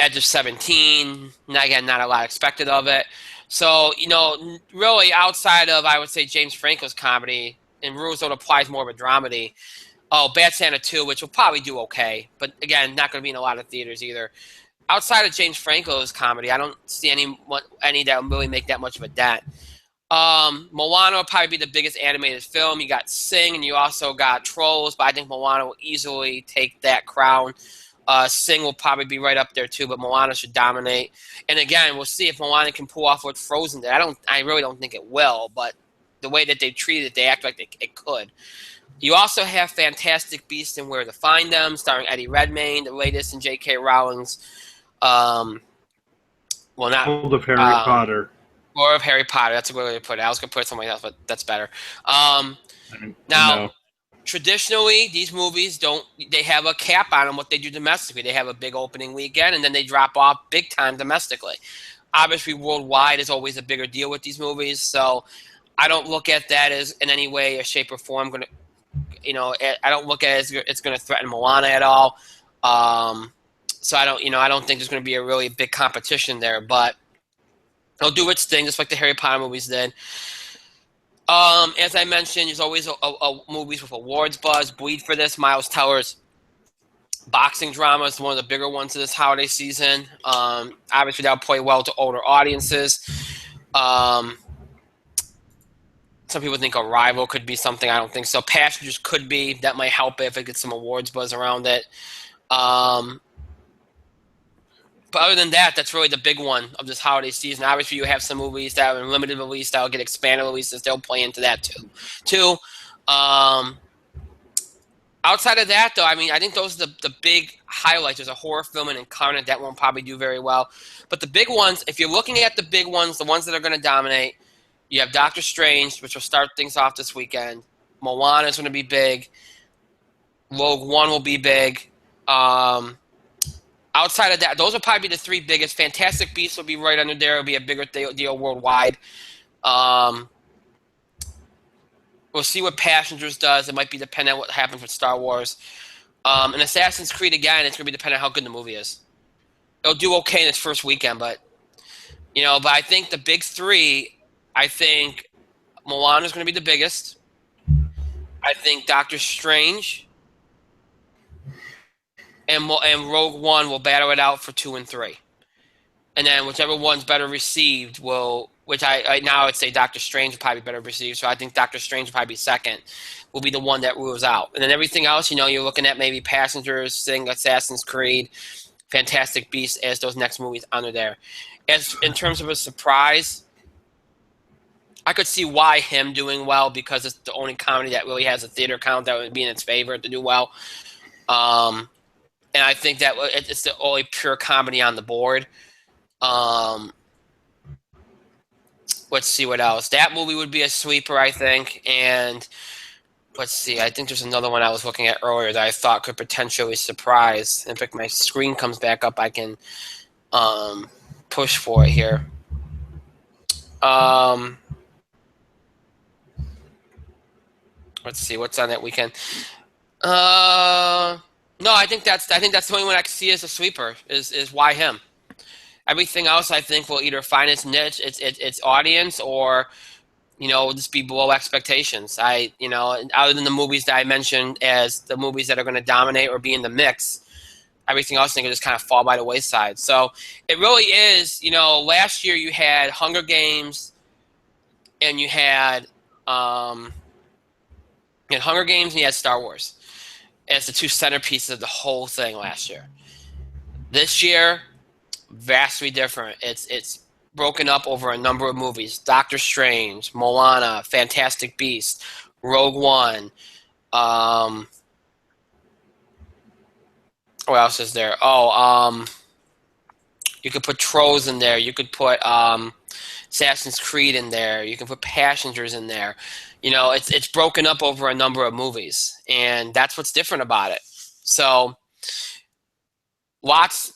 Edge of 17, not a lot expected of it. So, really outside of, I would say, James Franco's comedy, and rules don't apply to more of a dramedy. Bad Santa 2, which will probably do okay, but again, not going to be in a lot of theaters either. Outside of James Franco's comedy, I don't see any that will really make that much of a dent. Moana will probably be the biggest animated film. You got Sing, and you also got Trolls, but I think Moana will easily take that crown. Sing will probably be right up there too, but Moana should dominate. And again, we'll see if Moana can pull off what Frozen did. I really don't think it will, but the way that they treated it, they act like it could. You also have Fantastic Beasts and Where to Find Them, starring Eddie Redmayne, the latest in J.K. Rowling's, World of Harry Potter. Or of Harry Potter. That's a good way to put it. I was going to put it somewhere else, but that's better. Traditionally, these movies they have a cap on them, what they do domestically. They have a big opening weekend, and then they drop off big time domestically. Obviously, worldwide is always a bigger deal with these movies, so I don't look at that as in any way or shape or form I don't look at it as it's going to threaten Moana at all. So I don't think there's going to be a really big competition there, but it'll do its thing, just like the Harry Potter movies did. As I mentioned, there's always movies with awards buzz. Bleed for this. Miles Teller's boxing drama is one of the bigger ones of this holiday season. Obviously, that'll play well to older audiences. Um, some people think Arrival could be something. I don't think so. Passengers could be. That might help if it gets some awards buzz around it. Um, but other than that, that's really the big one of this holiday season. Obviously, you have some movies that are limited release that will get expanded releases. They'll play into that too. Um, Outside of that, though, I mean, I think those are the big highlights. There's a horror film in Incarnate that won't probably do very well. But the big ones, if you're looking at the big ones, the ones that are going to dominate, you have Doctor Strange, which will start things off this weekend. Moana is going to be big. Rogue One will be big. Outside of that, those will probably be the three biggest. Fantastic Beasts will be right under there. It'll be a bigger deal worldwide. We'll see what Passengers does. It might be dependent on what happens with Star Wars. And Assassin's Creed, again, it's going to be dependent on how good the movie is. It'll do okay in its first weekend, but I think the big three, I think Moana is going to be the biggest. I think Doctor Strange and Rogue One will battle it out for 2 and 3. And then whichever one's better received which now I'd say Doctor Strange will probably be better received. So I think Doctor Strange will probably be second, will be the one that rules out. And then everything else, you're looking at maybe Passengers, Sing, Assassin's Creed, Fantastic Beasts as those next movies under there. As in terms of a surprise, I could see why him doing well because it's the only comedy that really has a theater count that would be in its favor to do well. And I think that it's the only pure comedy on the board. Let's see what else. That movie would be a sweeper, I think. And let's see. I think there's another one I was looking at earlier that I thought could potentially surprise. In fact, my screen comes back up. I can push for it here. Let's see what's on that weekend. No, I think that's the only one I can see as a sweeper. Is why him. Everything else, I think, will either find its niche, its audience, or just be below expectations. Other than the movies that I mentioned as the movies that are going to dominate or be in the mix, everything else I think will just kind of fall by the wayside. So it really is. Last year you had Hunger Games, and you had Hunger Games, and you had Star Wars as the two centerpieces of the whole thing last year. This year, vastly different. It's broken up over a number of movies: Doctor Strange, Moana, Fantastic Beasts, Rogue One. What else is there? You could put Trolls in there. You could put Assassin's Creed in there. You can put Passengers in there. It's broken up over a number of movies, and that's what's different about it. So lots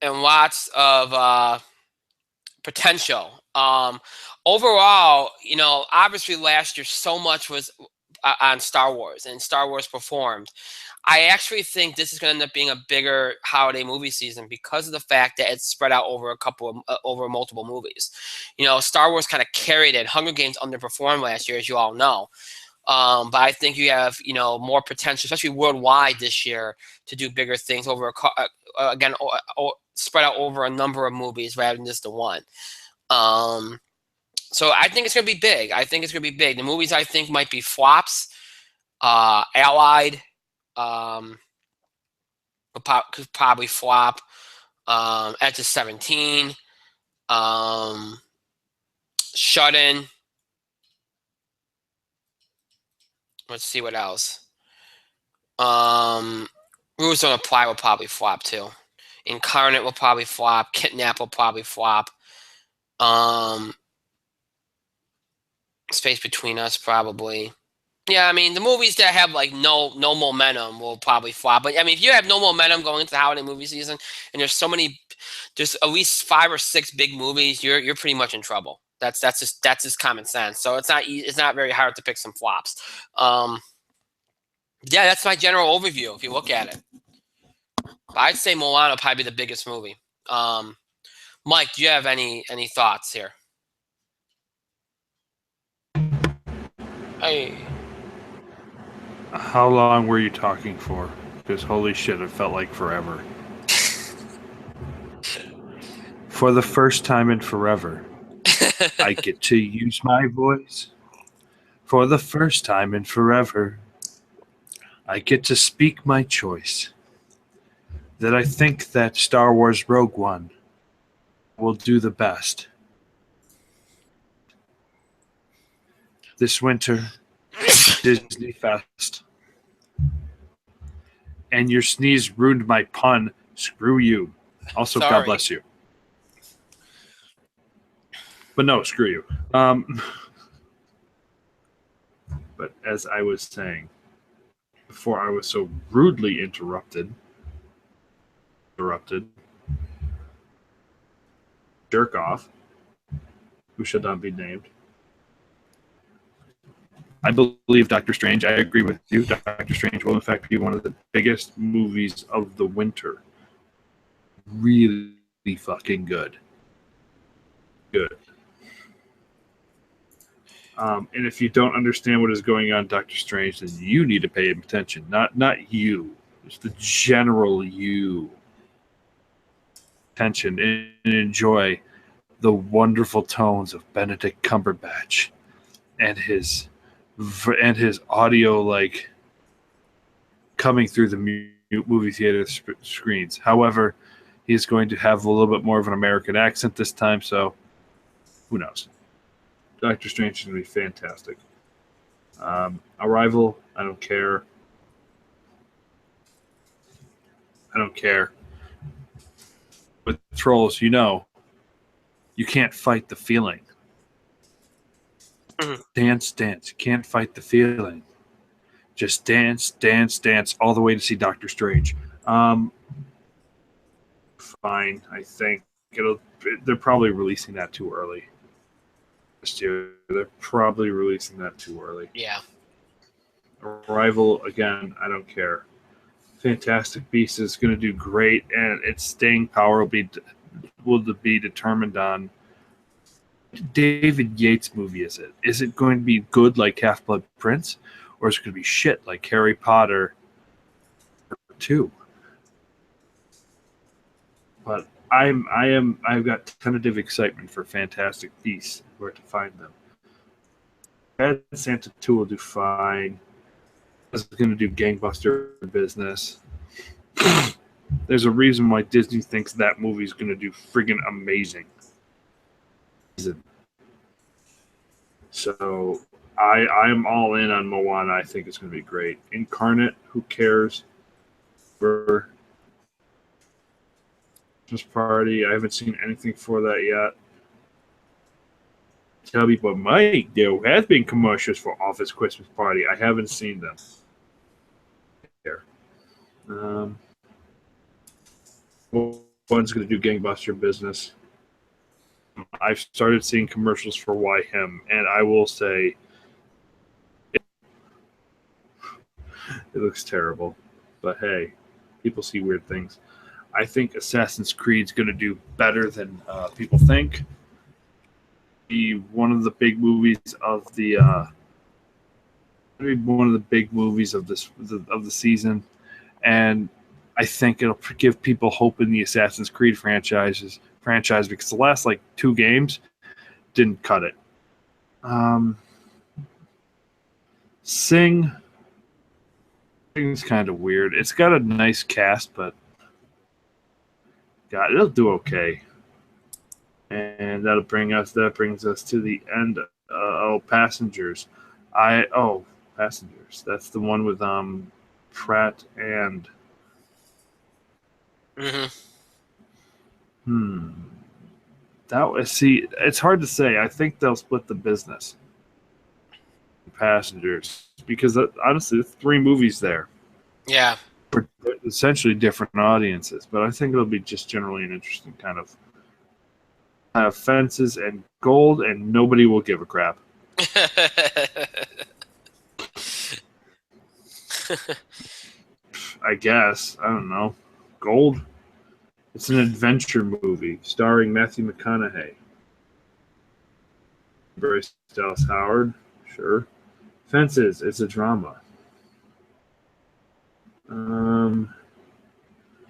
and lots of potential. Overall, obviously last year so much was on Star Wars, and Star Wars performed. I actually think this is going to end up being a bigger holiday movie season because of the fact that it's spread out over over multiple movies. Star Wars kind of carried it. Hunger Games underperformed last year, as you all know. But I think you have, more potential, especially worldwide this year, to do bigger things over spread out over a number of movies rather than just the one. So I think it's going to be big. The movies I think might be flops. Allied could probably flop. Edge of 17. Shut In. Let's see what else. Rules Don't Apply will probably flop too. Incarnate will probably flop. Kidnap will probably flop. Space Between Us probably. Yeah, I mean the movies that have like no momentum will probably flop. But I mean, if you have no momentum going into the holiday movie season, and there's at least 5 or 6 big movies, you're pretty much in trouble. That's just common sense. So it's not very hard to pick some flops. Yeah, that's my general overview. If you look at it, but I'd say Moana will probably be the biggest movie. Mike, do you have any thoughts here? Hey. How long were you talking for? Because holy shit, it felt like forever. For the first time in forever, I get to use my voice. For the first time in forever, I get to speak my choice. That I think that Star Wars Rogue One will do the best. This winter, Disney Fest. And your sneeze ruined my pun. Screw you. Also, God Sorry. bless you. But no, screw you. But as I was saying, before I was so rudely interrupted, jerk off, who should not be named. I believe Doctor Strange. I agree with you. Doctor Strange will in fact be one of the biggest movies of the winter. Really fucking good. Good. And if you don't understand what is going on, Doctor Strange, then you need to pay attention. Not you. It's the general you. Attention and enjoy the wonderful tones of Benedict Cumberbatch and his audio like coming through the movie theater screens. However, he's going to have a little bit more of an American accent this time, so who knows? Doctor Strange is going to be fantastic. Arrival, I don't care. With trolls, you can't fight the feeling. Dance. You can't fight the feeling. Just dance all the way to see Doctor Strange. Fine, I think they're probably releasing that too early. They're probably releasing that too early. Yeah. Arrival, again, I don't care. Fantastic Beasts is going to do great, and its staying power will be determined on David Yates movie is it? Is it going to be good like Half-Blood Prince, or is it going to be shit like Harry Potter 2? But I've got tentative excitement for Fantastic Beasts, where to find them. Bad Santa 2 will do fine. It's going to do gangbuster business. There's a reason why Disney thinks that movie is going to do friggin' amazing. So I'm all in on Moana. I think it's going to be great. Incarnate, who cares? For Christmas Party, I haven't seen anything for that yet. Tell me, but Mike, there has been commercials for Office Christmas Party. I haven't seen them. There. One's going to do gangbuster business. I've started seeing commercials for Why Him, and I will say it looks terrible. But hey, people see weird things. I think Assassin's Creed's going to do better than people think. Be one of the big movies of the season, and I think it'll give people hope in the Assassin's Creed franchise because the last 2 games didn't cut it. Sing's kind of weird. It's got a nice cast, but God, it'll do okay. And that brings us to the end. Passengers. Passengers. That's the one with Pratt and. It's hard to say. I think they'll split the business. Passengers, because honestly, there's 3 movies there. Yeah. For essentially different audiences, but I think it'll be just generally an interesting kind of fences and gold, and nobody will give a crap. I guess. I don't know. Gold? It's an adventure movie starring Matthew McConaughey. Bryce Dallas Howard? Sure. Fences, it's a drama.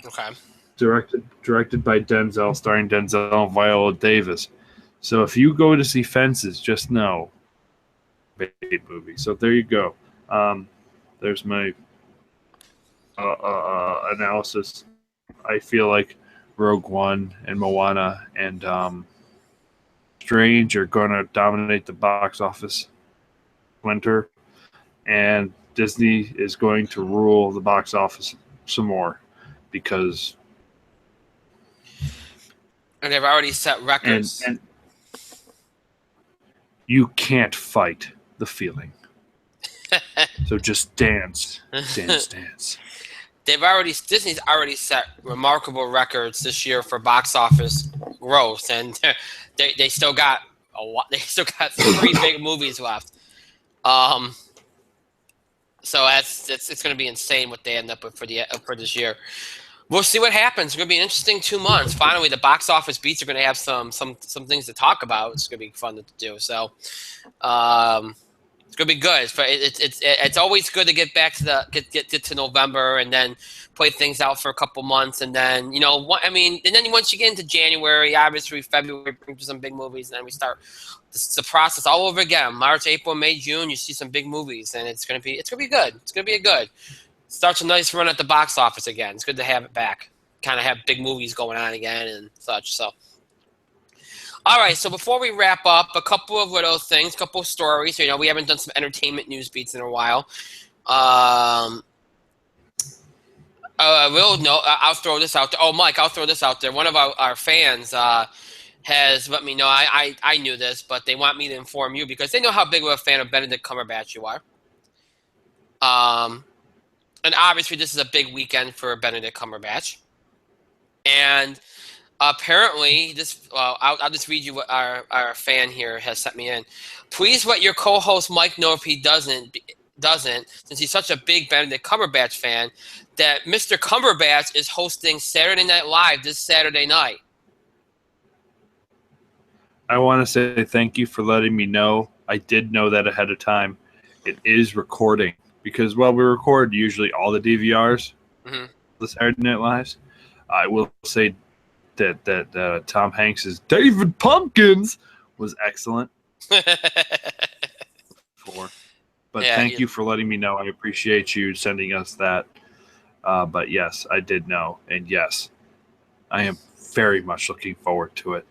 Okay. directed by Denzel, starring Denzel and Viola Davis. So if you go to see Fences, just know, great movie. So there you go. There's my analysis. I feel like Rogue One and Moana and Strange are going to dominate the box office winter, and Disney is going to rule the box office some more because. And they've already set records. And you can't fight the feeling. So just dance. Disney's already set remarkable records this year for box office growth, and they still got a lot. They still got 3 big movies left. So it's going to be insane what they end up with for this year. We'll see what happens. It's going to be an interesting 2 months. Finally, the box office beats are going to have some things to talk about. It's going to be fun to do. So, it's going to be good. It's always good to get back to get to November and then play things out for a couple months, and then and then once you get into January, obviously February brings some big movies, and then we start the process all over again. March, April, May, June, you see some big movies, and it's going to be good. It's going to be good. Starts a nice run at the box office again. It's good to have it back. Kind of have big movies going on again and such. So, all right. So before we wrap up, a couple of little things, couple of stories. We haven't done some entertainment news beats in a while. I'll throw this out there. Oh, Mike, I'll throw this out there. One of our fans has let me know. I knew this, but they want me to inform you because they know how big of a fan of Benedict Cumberbatch you are. And obviously, this is a big weekend for Benedict Cumberbatch. And apparently, I'll just read you what our fan here has sent me in. Please let your co-host Mike know if he doesn't, since he's such a big Benedict Cumberbatch fan, that Mr. Cumberbatch is hosting Saturday Night Live this Saturday night. I want to say thank you for letting me know. I did know that ahead of time. It is recording. Because while we record usually all the DVRs, the Saturday Night Lives, I will say that Tom Hanks' David Pumpkins was excellent. Thank you for letting me know. I appreciate you sending us that. But yes, I did know. And yes, I am very much looking forward to it.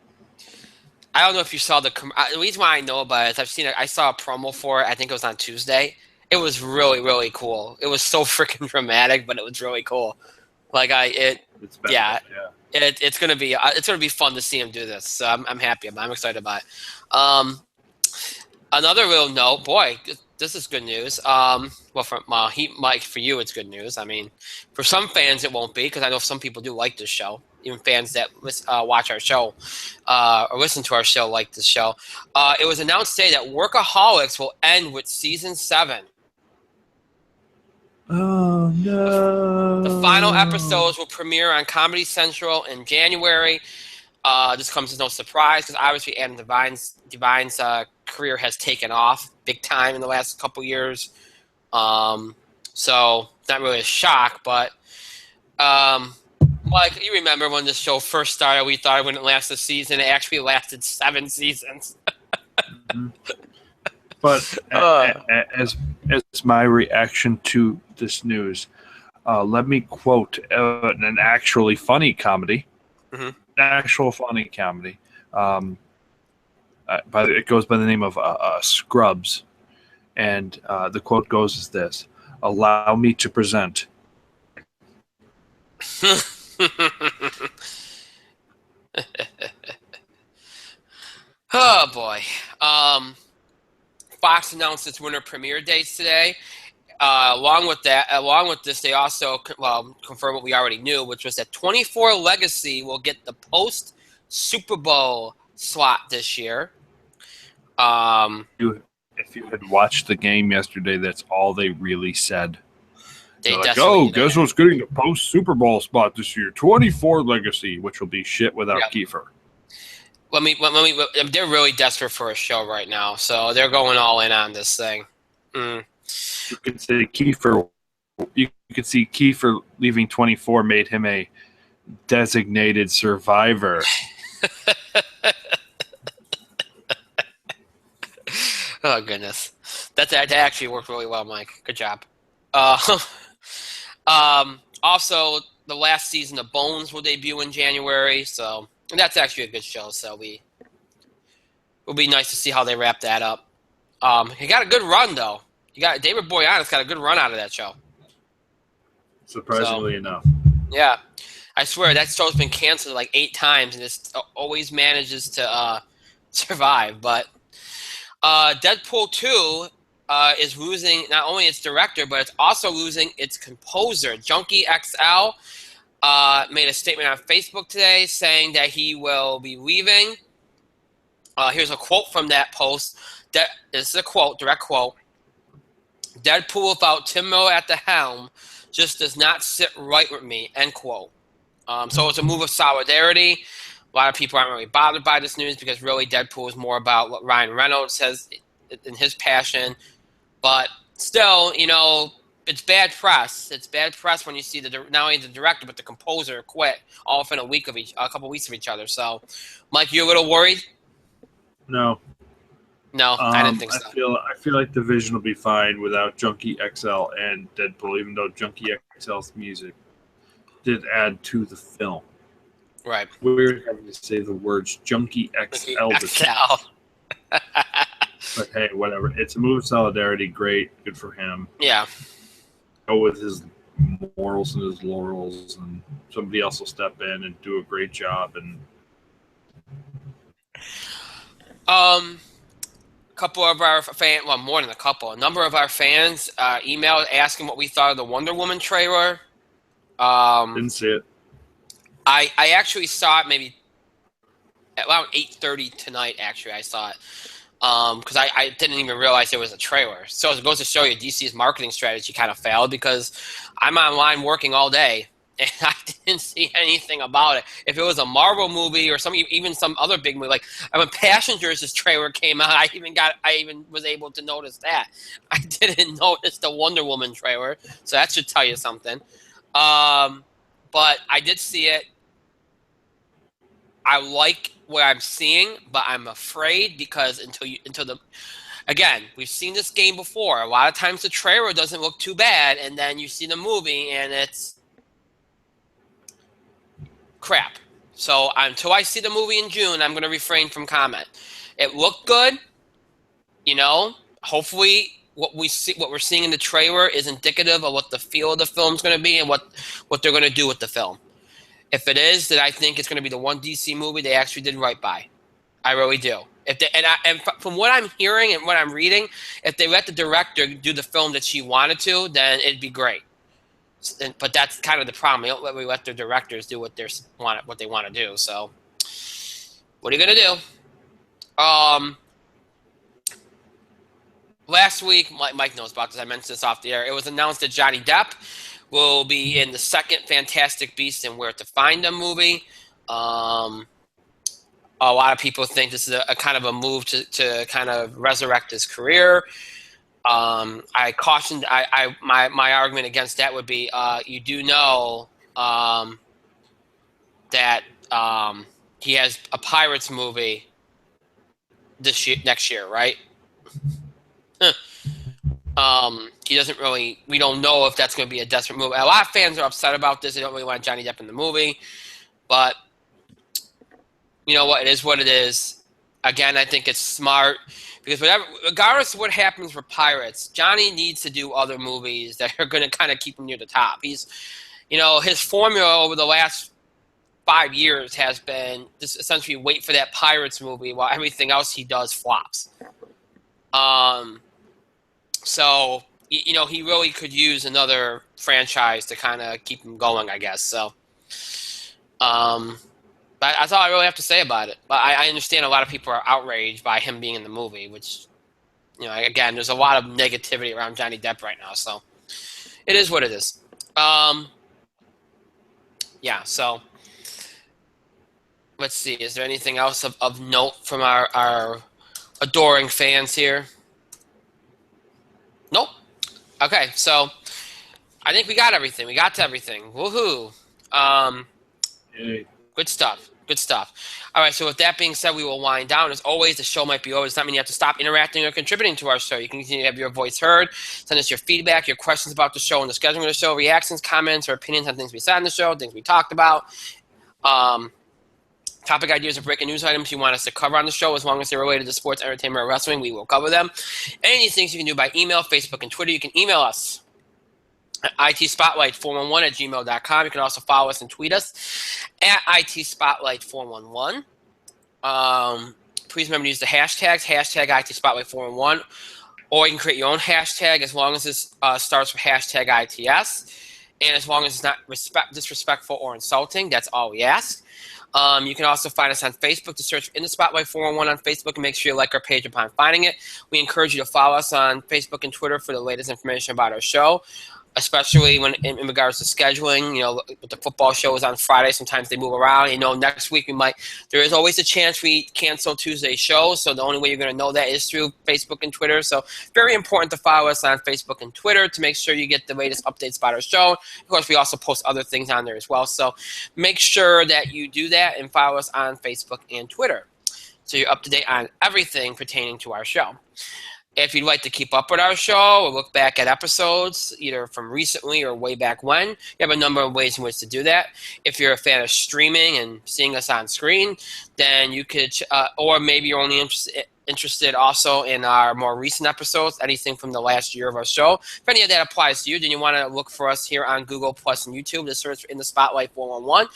I don't know if you saw the reason why I know about it is I saw a promo for it. I think it was on Tuesday. It was really, really cool. It was so freaking dramatic, but it was really cool. It's gonna be fun to see him do this. So I'm happy. I'm excited about it. Another little note, boy, this is good news. Mike, for you, it's good news. I mean, for some fans, it won't be because I know some people do like this show. Even fans that watch our show or listen to our show like this show. It was announced today that Workaholics will end with season 7. Oh, no. The final episodes will premiere on Comedy Central in January. This comes as no surprise because obviously Adam Devine's career has taken off big time in the last couple years. So not really a shock, but Mike, you remember when this show first started, we thought it wouldn't last a season. It actually lasted 7 seasons. But as my reaction to this news, let me quote an actually funny comedy. Mm-hmm. Actual funny comedy. It goes by the name of Scrubs. And the quote goes as this: "Allow me to present." Oh, boy. Fox announced its winter premiere dates today. Along with this, they also confirmed what we already knew, which was that 24 Legacy will get the post Super Bowl slot this year. If you had watched the game yesterday, that's all they really said. They like, guess what's getting the post Super Bowl spot this year? 24 Legacy, which will be shit without Kiefer. They're really desperate for a show right now, so they're going all in on this thing. You could say Kiefer. You could see Kiefer leaving 24 made him a designated survivor. Oh goodness, that actually worked really well, Mike. Good job. Uh, also, the last season of Bones will debut in January, so and that's actually a good show. So it'll be nice to see how they wrap that up. He got a good run though. You got David Boreanaz got a good run out of that show. Surprisingly enough. Yeah, I swear that show's been canceled like 8 times, and it always manages to survive. But Deadpool 2 is losing not only its director, but it's also losing its composer. Junkie XL made a statement on Facebook today saying that he will be leaving. Here's a quote from that post. This is a quote, direct quote. Deadpool without Tim Miller at the helm just does not sit right with me, end quote. So it's a move of solidarity. A lot of people aren't really bothered by this news because really Deadpool is more about what Ryan Reynolds has in his passion. But still, you know, it's bad press. It's bad press when you see not only the director but the composer quit all within a couple weeks of each other. So, Mike, you a little worried? No. No, I didn't think so. I feel like the Vision will be fine without Junkie XL and Deadpool, even though Junkie XL's music did add to the film. Right. We're having to say the words Junkie XL. But hey, whatever. It's a move of solidarity. Great. Good for him. Yeah. Go with his morals and his laurels, and somebody else will step in and do a great job. And couple of our fans, well, more than a couple, a number of our fans emailed asking what we thought of the Wonder Woman trailer. Didn't see it. I actually saw it maybe at around 8:30 tonight. Actually, I saw it because I didn't even realize there was a trailer. So it goes to show you DC's marketing strategy kind of failed because I'm online working all day and I didn't see anything about it. If it was a Marvel movie or even some other big movie, like when Passengers, this trailer came out, I even was able to notice that. I didn't notice the Wonder Woman trailer, so that should tell you something. But I did see it. I like what I'm seeing, but I'm afraid because again, we've seen this game before. A lot of times the trailer doesn't look too bad, and then you see the movie and it's crap. So until I see the movie in June, I'm going to refrain from comment. It looked good, you know. Hopefully, what we're seeing in the trailer is indicative of what the feel of the film is going to be and what they're going to do with the film. If it is, then I think it's going to be the one DC movie they actually did right by. I really do. From what I'm hearing and what I'm reading, if they let the director do the film that she wanted to, then it'd be great. But that's kind of the problem. They don't really let their directors do what they want to do. So, what are you going to do? Last week, Mike knows about this. I mentioned this off the air. It was announced that Johnny Depp will be in the second Fantastic Beasts and Where to Find Them movie. A lot of people think this is a kind of a move to kind of resurrect his career. I cautioned. My argument against that would be, you do know that he has a Pirates movie next year, right? He doesn't really. We don't know if that's going to be a desperate move. A lot of fans are upset about this. They don't really want Johnny Depp in the movie, but you know what? It is what it is. Again, I think it's smart because regardless of what happens for Pirates, Johnny needs to do other movies that are going to kind of keep him near the top. He's, his formula over the last 5 years has been just essentially wait for that Pirates movie while everything else he does flops. So, he really could use another franchise to kind of keep him going, I guess. So, that's all I really have to say about it. But I understand a lot of people are outraged by him being in the movie, which, again, there's a lot of negativity around Johnny Depp right now. So, it is what it is. Yeah, so, let's see. Is there anything else of note from our adoring fans here? Nope. Okay, so I think we got everything. We got to everything. Woohoo. Yay. Good stuff. Good stuff. All right. So with that being said, we will wind down. As always, the show might be over. Does not mean you have to stop interacting or contributing to our show. You can continue to have your voice heard. Send us your feedback, your questions about the show and the scheduling of the show, reactions, comments, or opinions on things we said on the show, things we talked about. Topic ideas or breaking news items you want us to cover on the show, as long as they're related to sports, entertainment, or wrestling, we will cover them. Any of these things you can do by email, Facebook, and Twitter. You can email us at itspotlight411@gmail.com. You can also follow us and tweet us at itspotlight411. Please remember to use the hashtags, hashtag itspotlight411, or you can create your own hashtag as long as this starts with hashtag ITS, and as long as it's not disrespectful or insulting. That's all we ask. You can also find us on Facebook. To search In the Spotlight 411 on Facebook and make sure you like our page upon finding it. We encourage you to follow us on Facebook and Twitter for the latest information about our show, especially when in regards to scheduling. The football show is on Friday. Sometimes they move around. Next week there is always a chance we cancel Tuesday's show. So the only way you're going to know that is through Facebook and Twitter. So very important to follow us on Facebook and Twitter to make sure you get the latest updates about our show. Of course, we also post other things on there as well. So make sure that you do that and follow us on Facebook and Twitter, so you're up to date on everything pertaining to our show. If you'd like to keep up with our show or look back at episodes, either from recently or way back when, you have a number of ways in which to do that. If you're a fan of streaming and seeing us on screen, then you could, or maybe you're only interested also in our more recent episodes, anything from the last year of our show. If any of that applies to you, then you want to look for us here on Google Plus and YouTube to search for In the Spotlight 411.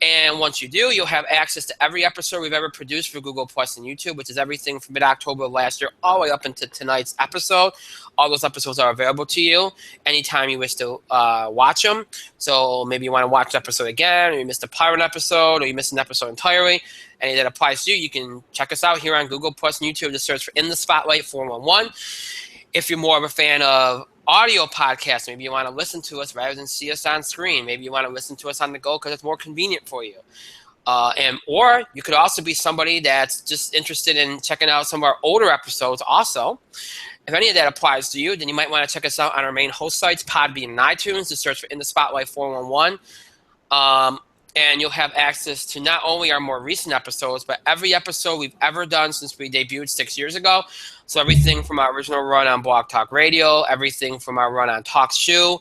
And once you do, you'll have access to every episode we've ever produced for Google Plus and YouTube, which is everything from mid-October of last year all the way up into tonight's episode. All those episodes are available to you anytime you wish to watch them. So maybe you want to watch the episode again, or you missed a part of an episode, or you missed an episode entirely. Any that applies to you, you can check us out here on Google Plus and YouTube to search for In the Spotlight 411. If you're more of a fan of audio podcasts, maybe you want to listen to us rather than see us on screen. Maybe you want to listen to us on the go because it's more convenient for you. Or you could also be somebody that's just interested in checking out some of our older episodes also. If any of that applies to you, then you might want to check us out on our main host sites, Podbean and iTunes, to search for In the Spotlight 411. And you'll have access to not only our more recent episodes, but every episode we've ever done since we debuted 6 years ago. So everything from our original run on Blog Talk Radio, everything from our run on TalkShoe,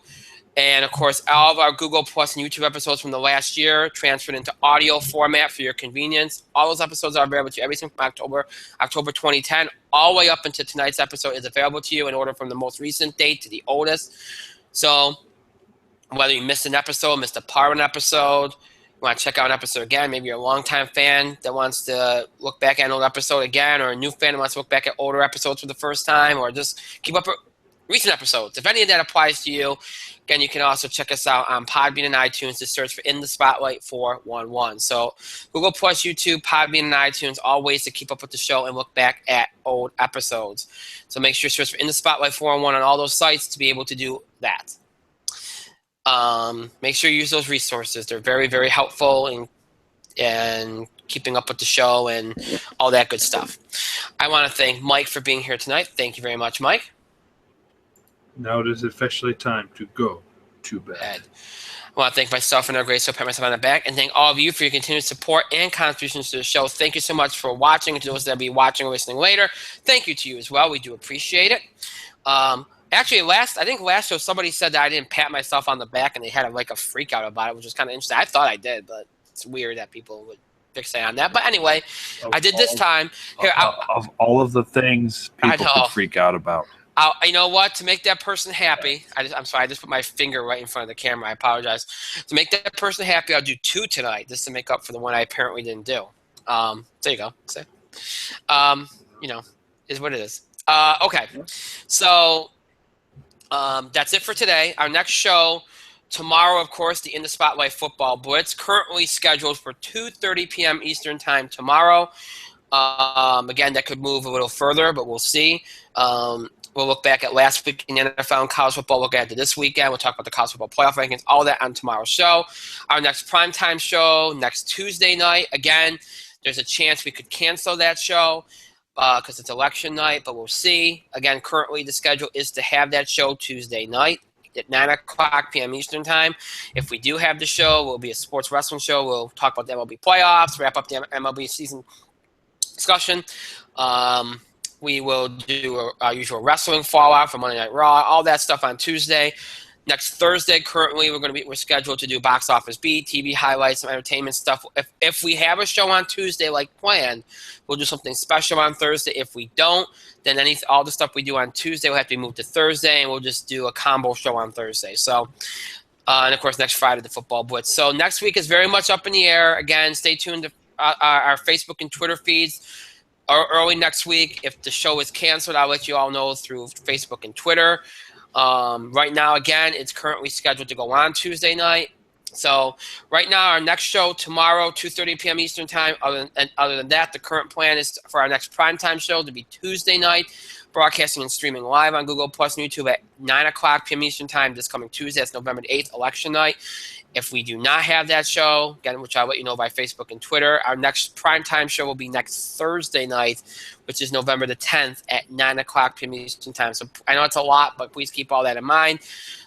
and of course all of our Google Plus and YouTube episodes from the last year transferred into audio format for your convenience. All those episodes are available to you. Everything from October 2010 all the way up into tonight's episode is available to you in order from the most recent date to the oldest. So whether you missed an episode, missed a part of an episode, you want to check out an episode again, maybe you're a longtime fan that wants to look back at an old episode again, or a new fan that wants to look back at older episodes for the first time, or just keep up with recent episodes. If any of that applies to you, again, you can also check us out on Podbean and iTunes to search for In the Spotlight 411. So Google Plus, YouTube, Podbean, and iTunes, all ways to keep up with the show and look back at old episodes. So make sure you search for In the Spotlight 411 on all those sites to be able to do that. Make sure you use those resources. They're very, very helpful in keeping up with the show and all that good stuff. I want to thank Mike for being here tonight. Thank you very much, Mike. Now it is officially time to go to bed. I want to thank myself and our great show, pat myself on the back, and thank all of you for your continued support and contributions to the show. Thank you so much for watching. And to those that will be watching or listening later, thank you to you as well. We do appreciate it. Actually, I think last show somebody said that I didn't pat myself on the back, and they had a freak out about it, which was kind of interesting. I thought I did, but it's weird that people would fixate on that. But anyway, I did this time. Here, of all of the things people could freak out about. You know what? To make that person happy, I'm sorry, I just put my finger right in front of the camera. I apologize. To make that person happy, I'll do 2 tonight, just to make up for the one I apparently didn't do. There you go. See? Is what it is. Okay, so that's it for today. Our next show tomorrow, of course, the In the Spotlight Football Blitz, currently scheduled for 2:30 p.m. Eastern Time tomorrow. Again, that could move a little further, but we'll see. We'll look back at last week in the NFL and college football, look ahead to this weekend. We'll talk about the college football playoff rankings, all that on tomorrow's show. Our next primetime show, next Tuesday night. Again, there's a chance we could cancel that show because it's election night, but we'll see. Again, currently the schedule is to have that show Tuesday night. at 9 o'clock p.m. Eastern time. If we do have the show, it will be a sports wrestling show. We'll talk about the MLB playoffs, wrap up the MLB season discussion. We will do our usual wrestling fallout for Monday Night Raw, all that stuff on Tuesday. Next Thursday, currently, we're scheduled to do box office beat, TV highlights, some entertainment stuff. If we have a show on Tuesday like planned, we'll do something special on Thursday. If we don't, then all the stuff we do on Tuesday will have to be moved to Thursday, and we'll just do a combo show on Thursday. So, and of course, next Friday, the Football Blitz. So next week is very much up in the air. Again, stay tuned to our Facebook and Twitter feeds. Early next week, if the show is canceled, I'll let you all know through Facebook and Twitter. Right now, again, it's currently scheduled to go on Tuesday night. So right now, our next show tomorrow, 2:30 p.m. Eastern time. Other than that, the current plan is for our next primetime show to be Tuesday night, broadcasting and streaming live on Google Plus and YouTube at 9 o'clock p.m. Eastern time this coming Tuesday. That's November 8th, election night. If we do not have that show, again, which I'll let you know by Facebook and Twitter, our next primetime show will be next Thursday night, which is November the 10th at 9 o'clock p.m. Eastern time. So I know it's a lot, but please keep all that in mind.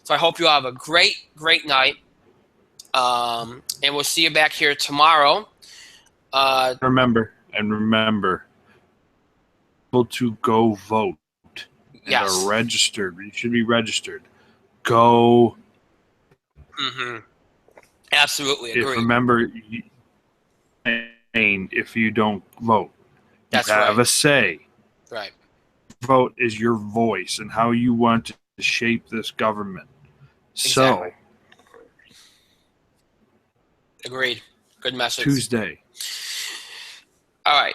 So I hope you all have a great, great night. And we'll see you back here tomorrow. Remember, able to go vote. Yes. And are registered. You should be registered. Go. Mm-hmm. Absolutely agree. Remember, if you don't vote, That's you have right. a say. Right. Vote is your voice and how you want to shape this government. Exactly. So, Agreed. Good message. Tuesday. All right.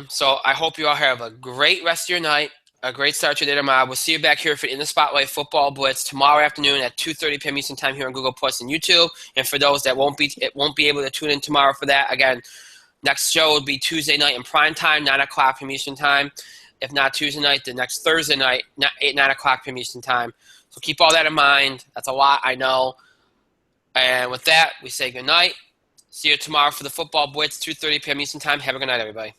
So I hope you all have a great rest of your night, a great start to your day tomorrow. We'll see you back here for In the Spotlight Football Blitz tomorrow afternoon at 2:30 p.m. Eastern time here on Google Plus and YouTube. And for those that won't be able to tune in tomorrow for that, again, next show will be Tuesday night in prime time, 9 o'clock p.m. Eastern time. If not Tuesday night, the next Thursday night, 9 o'clock p.m. Eastern time. So keep all that in mind. That's a lot, I know. And with that, we say good night. See you tomorrow for the Football Blitz, 2:30 p.m. Eastern time. Have a good night, everybody.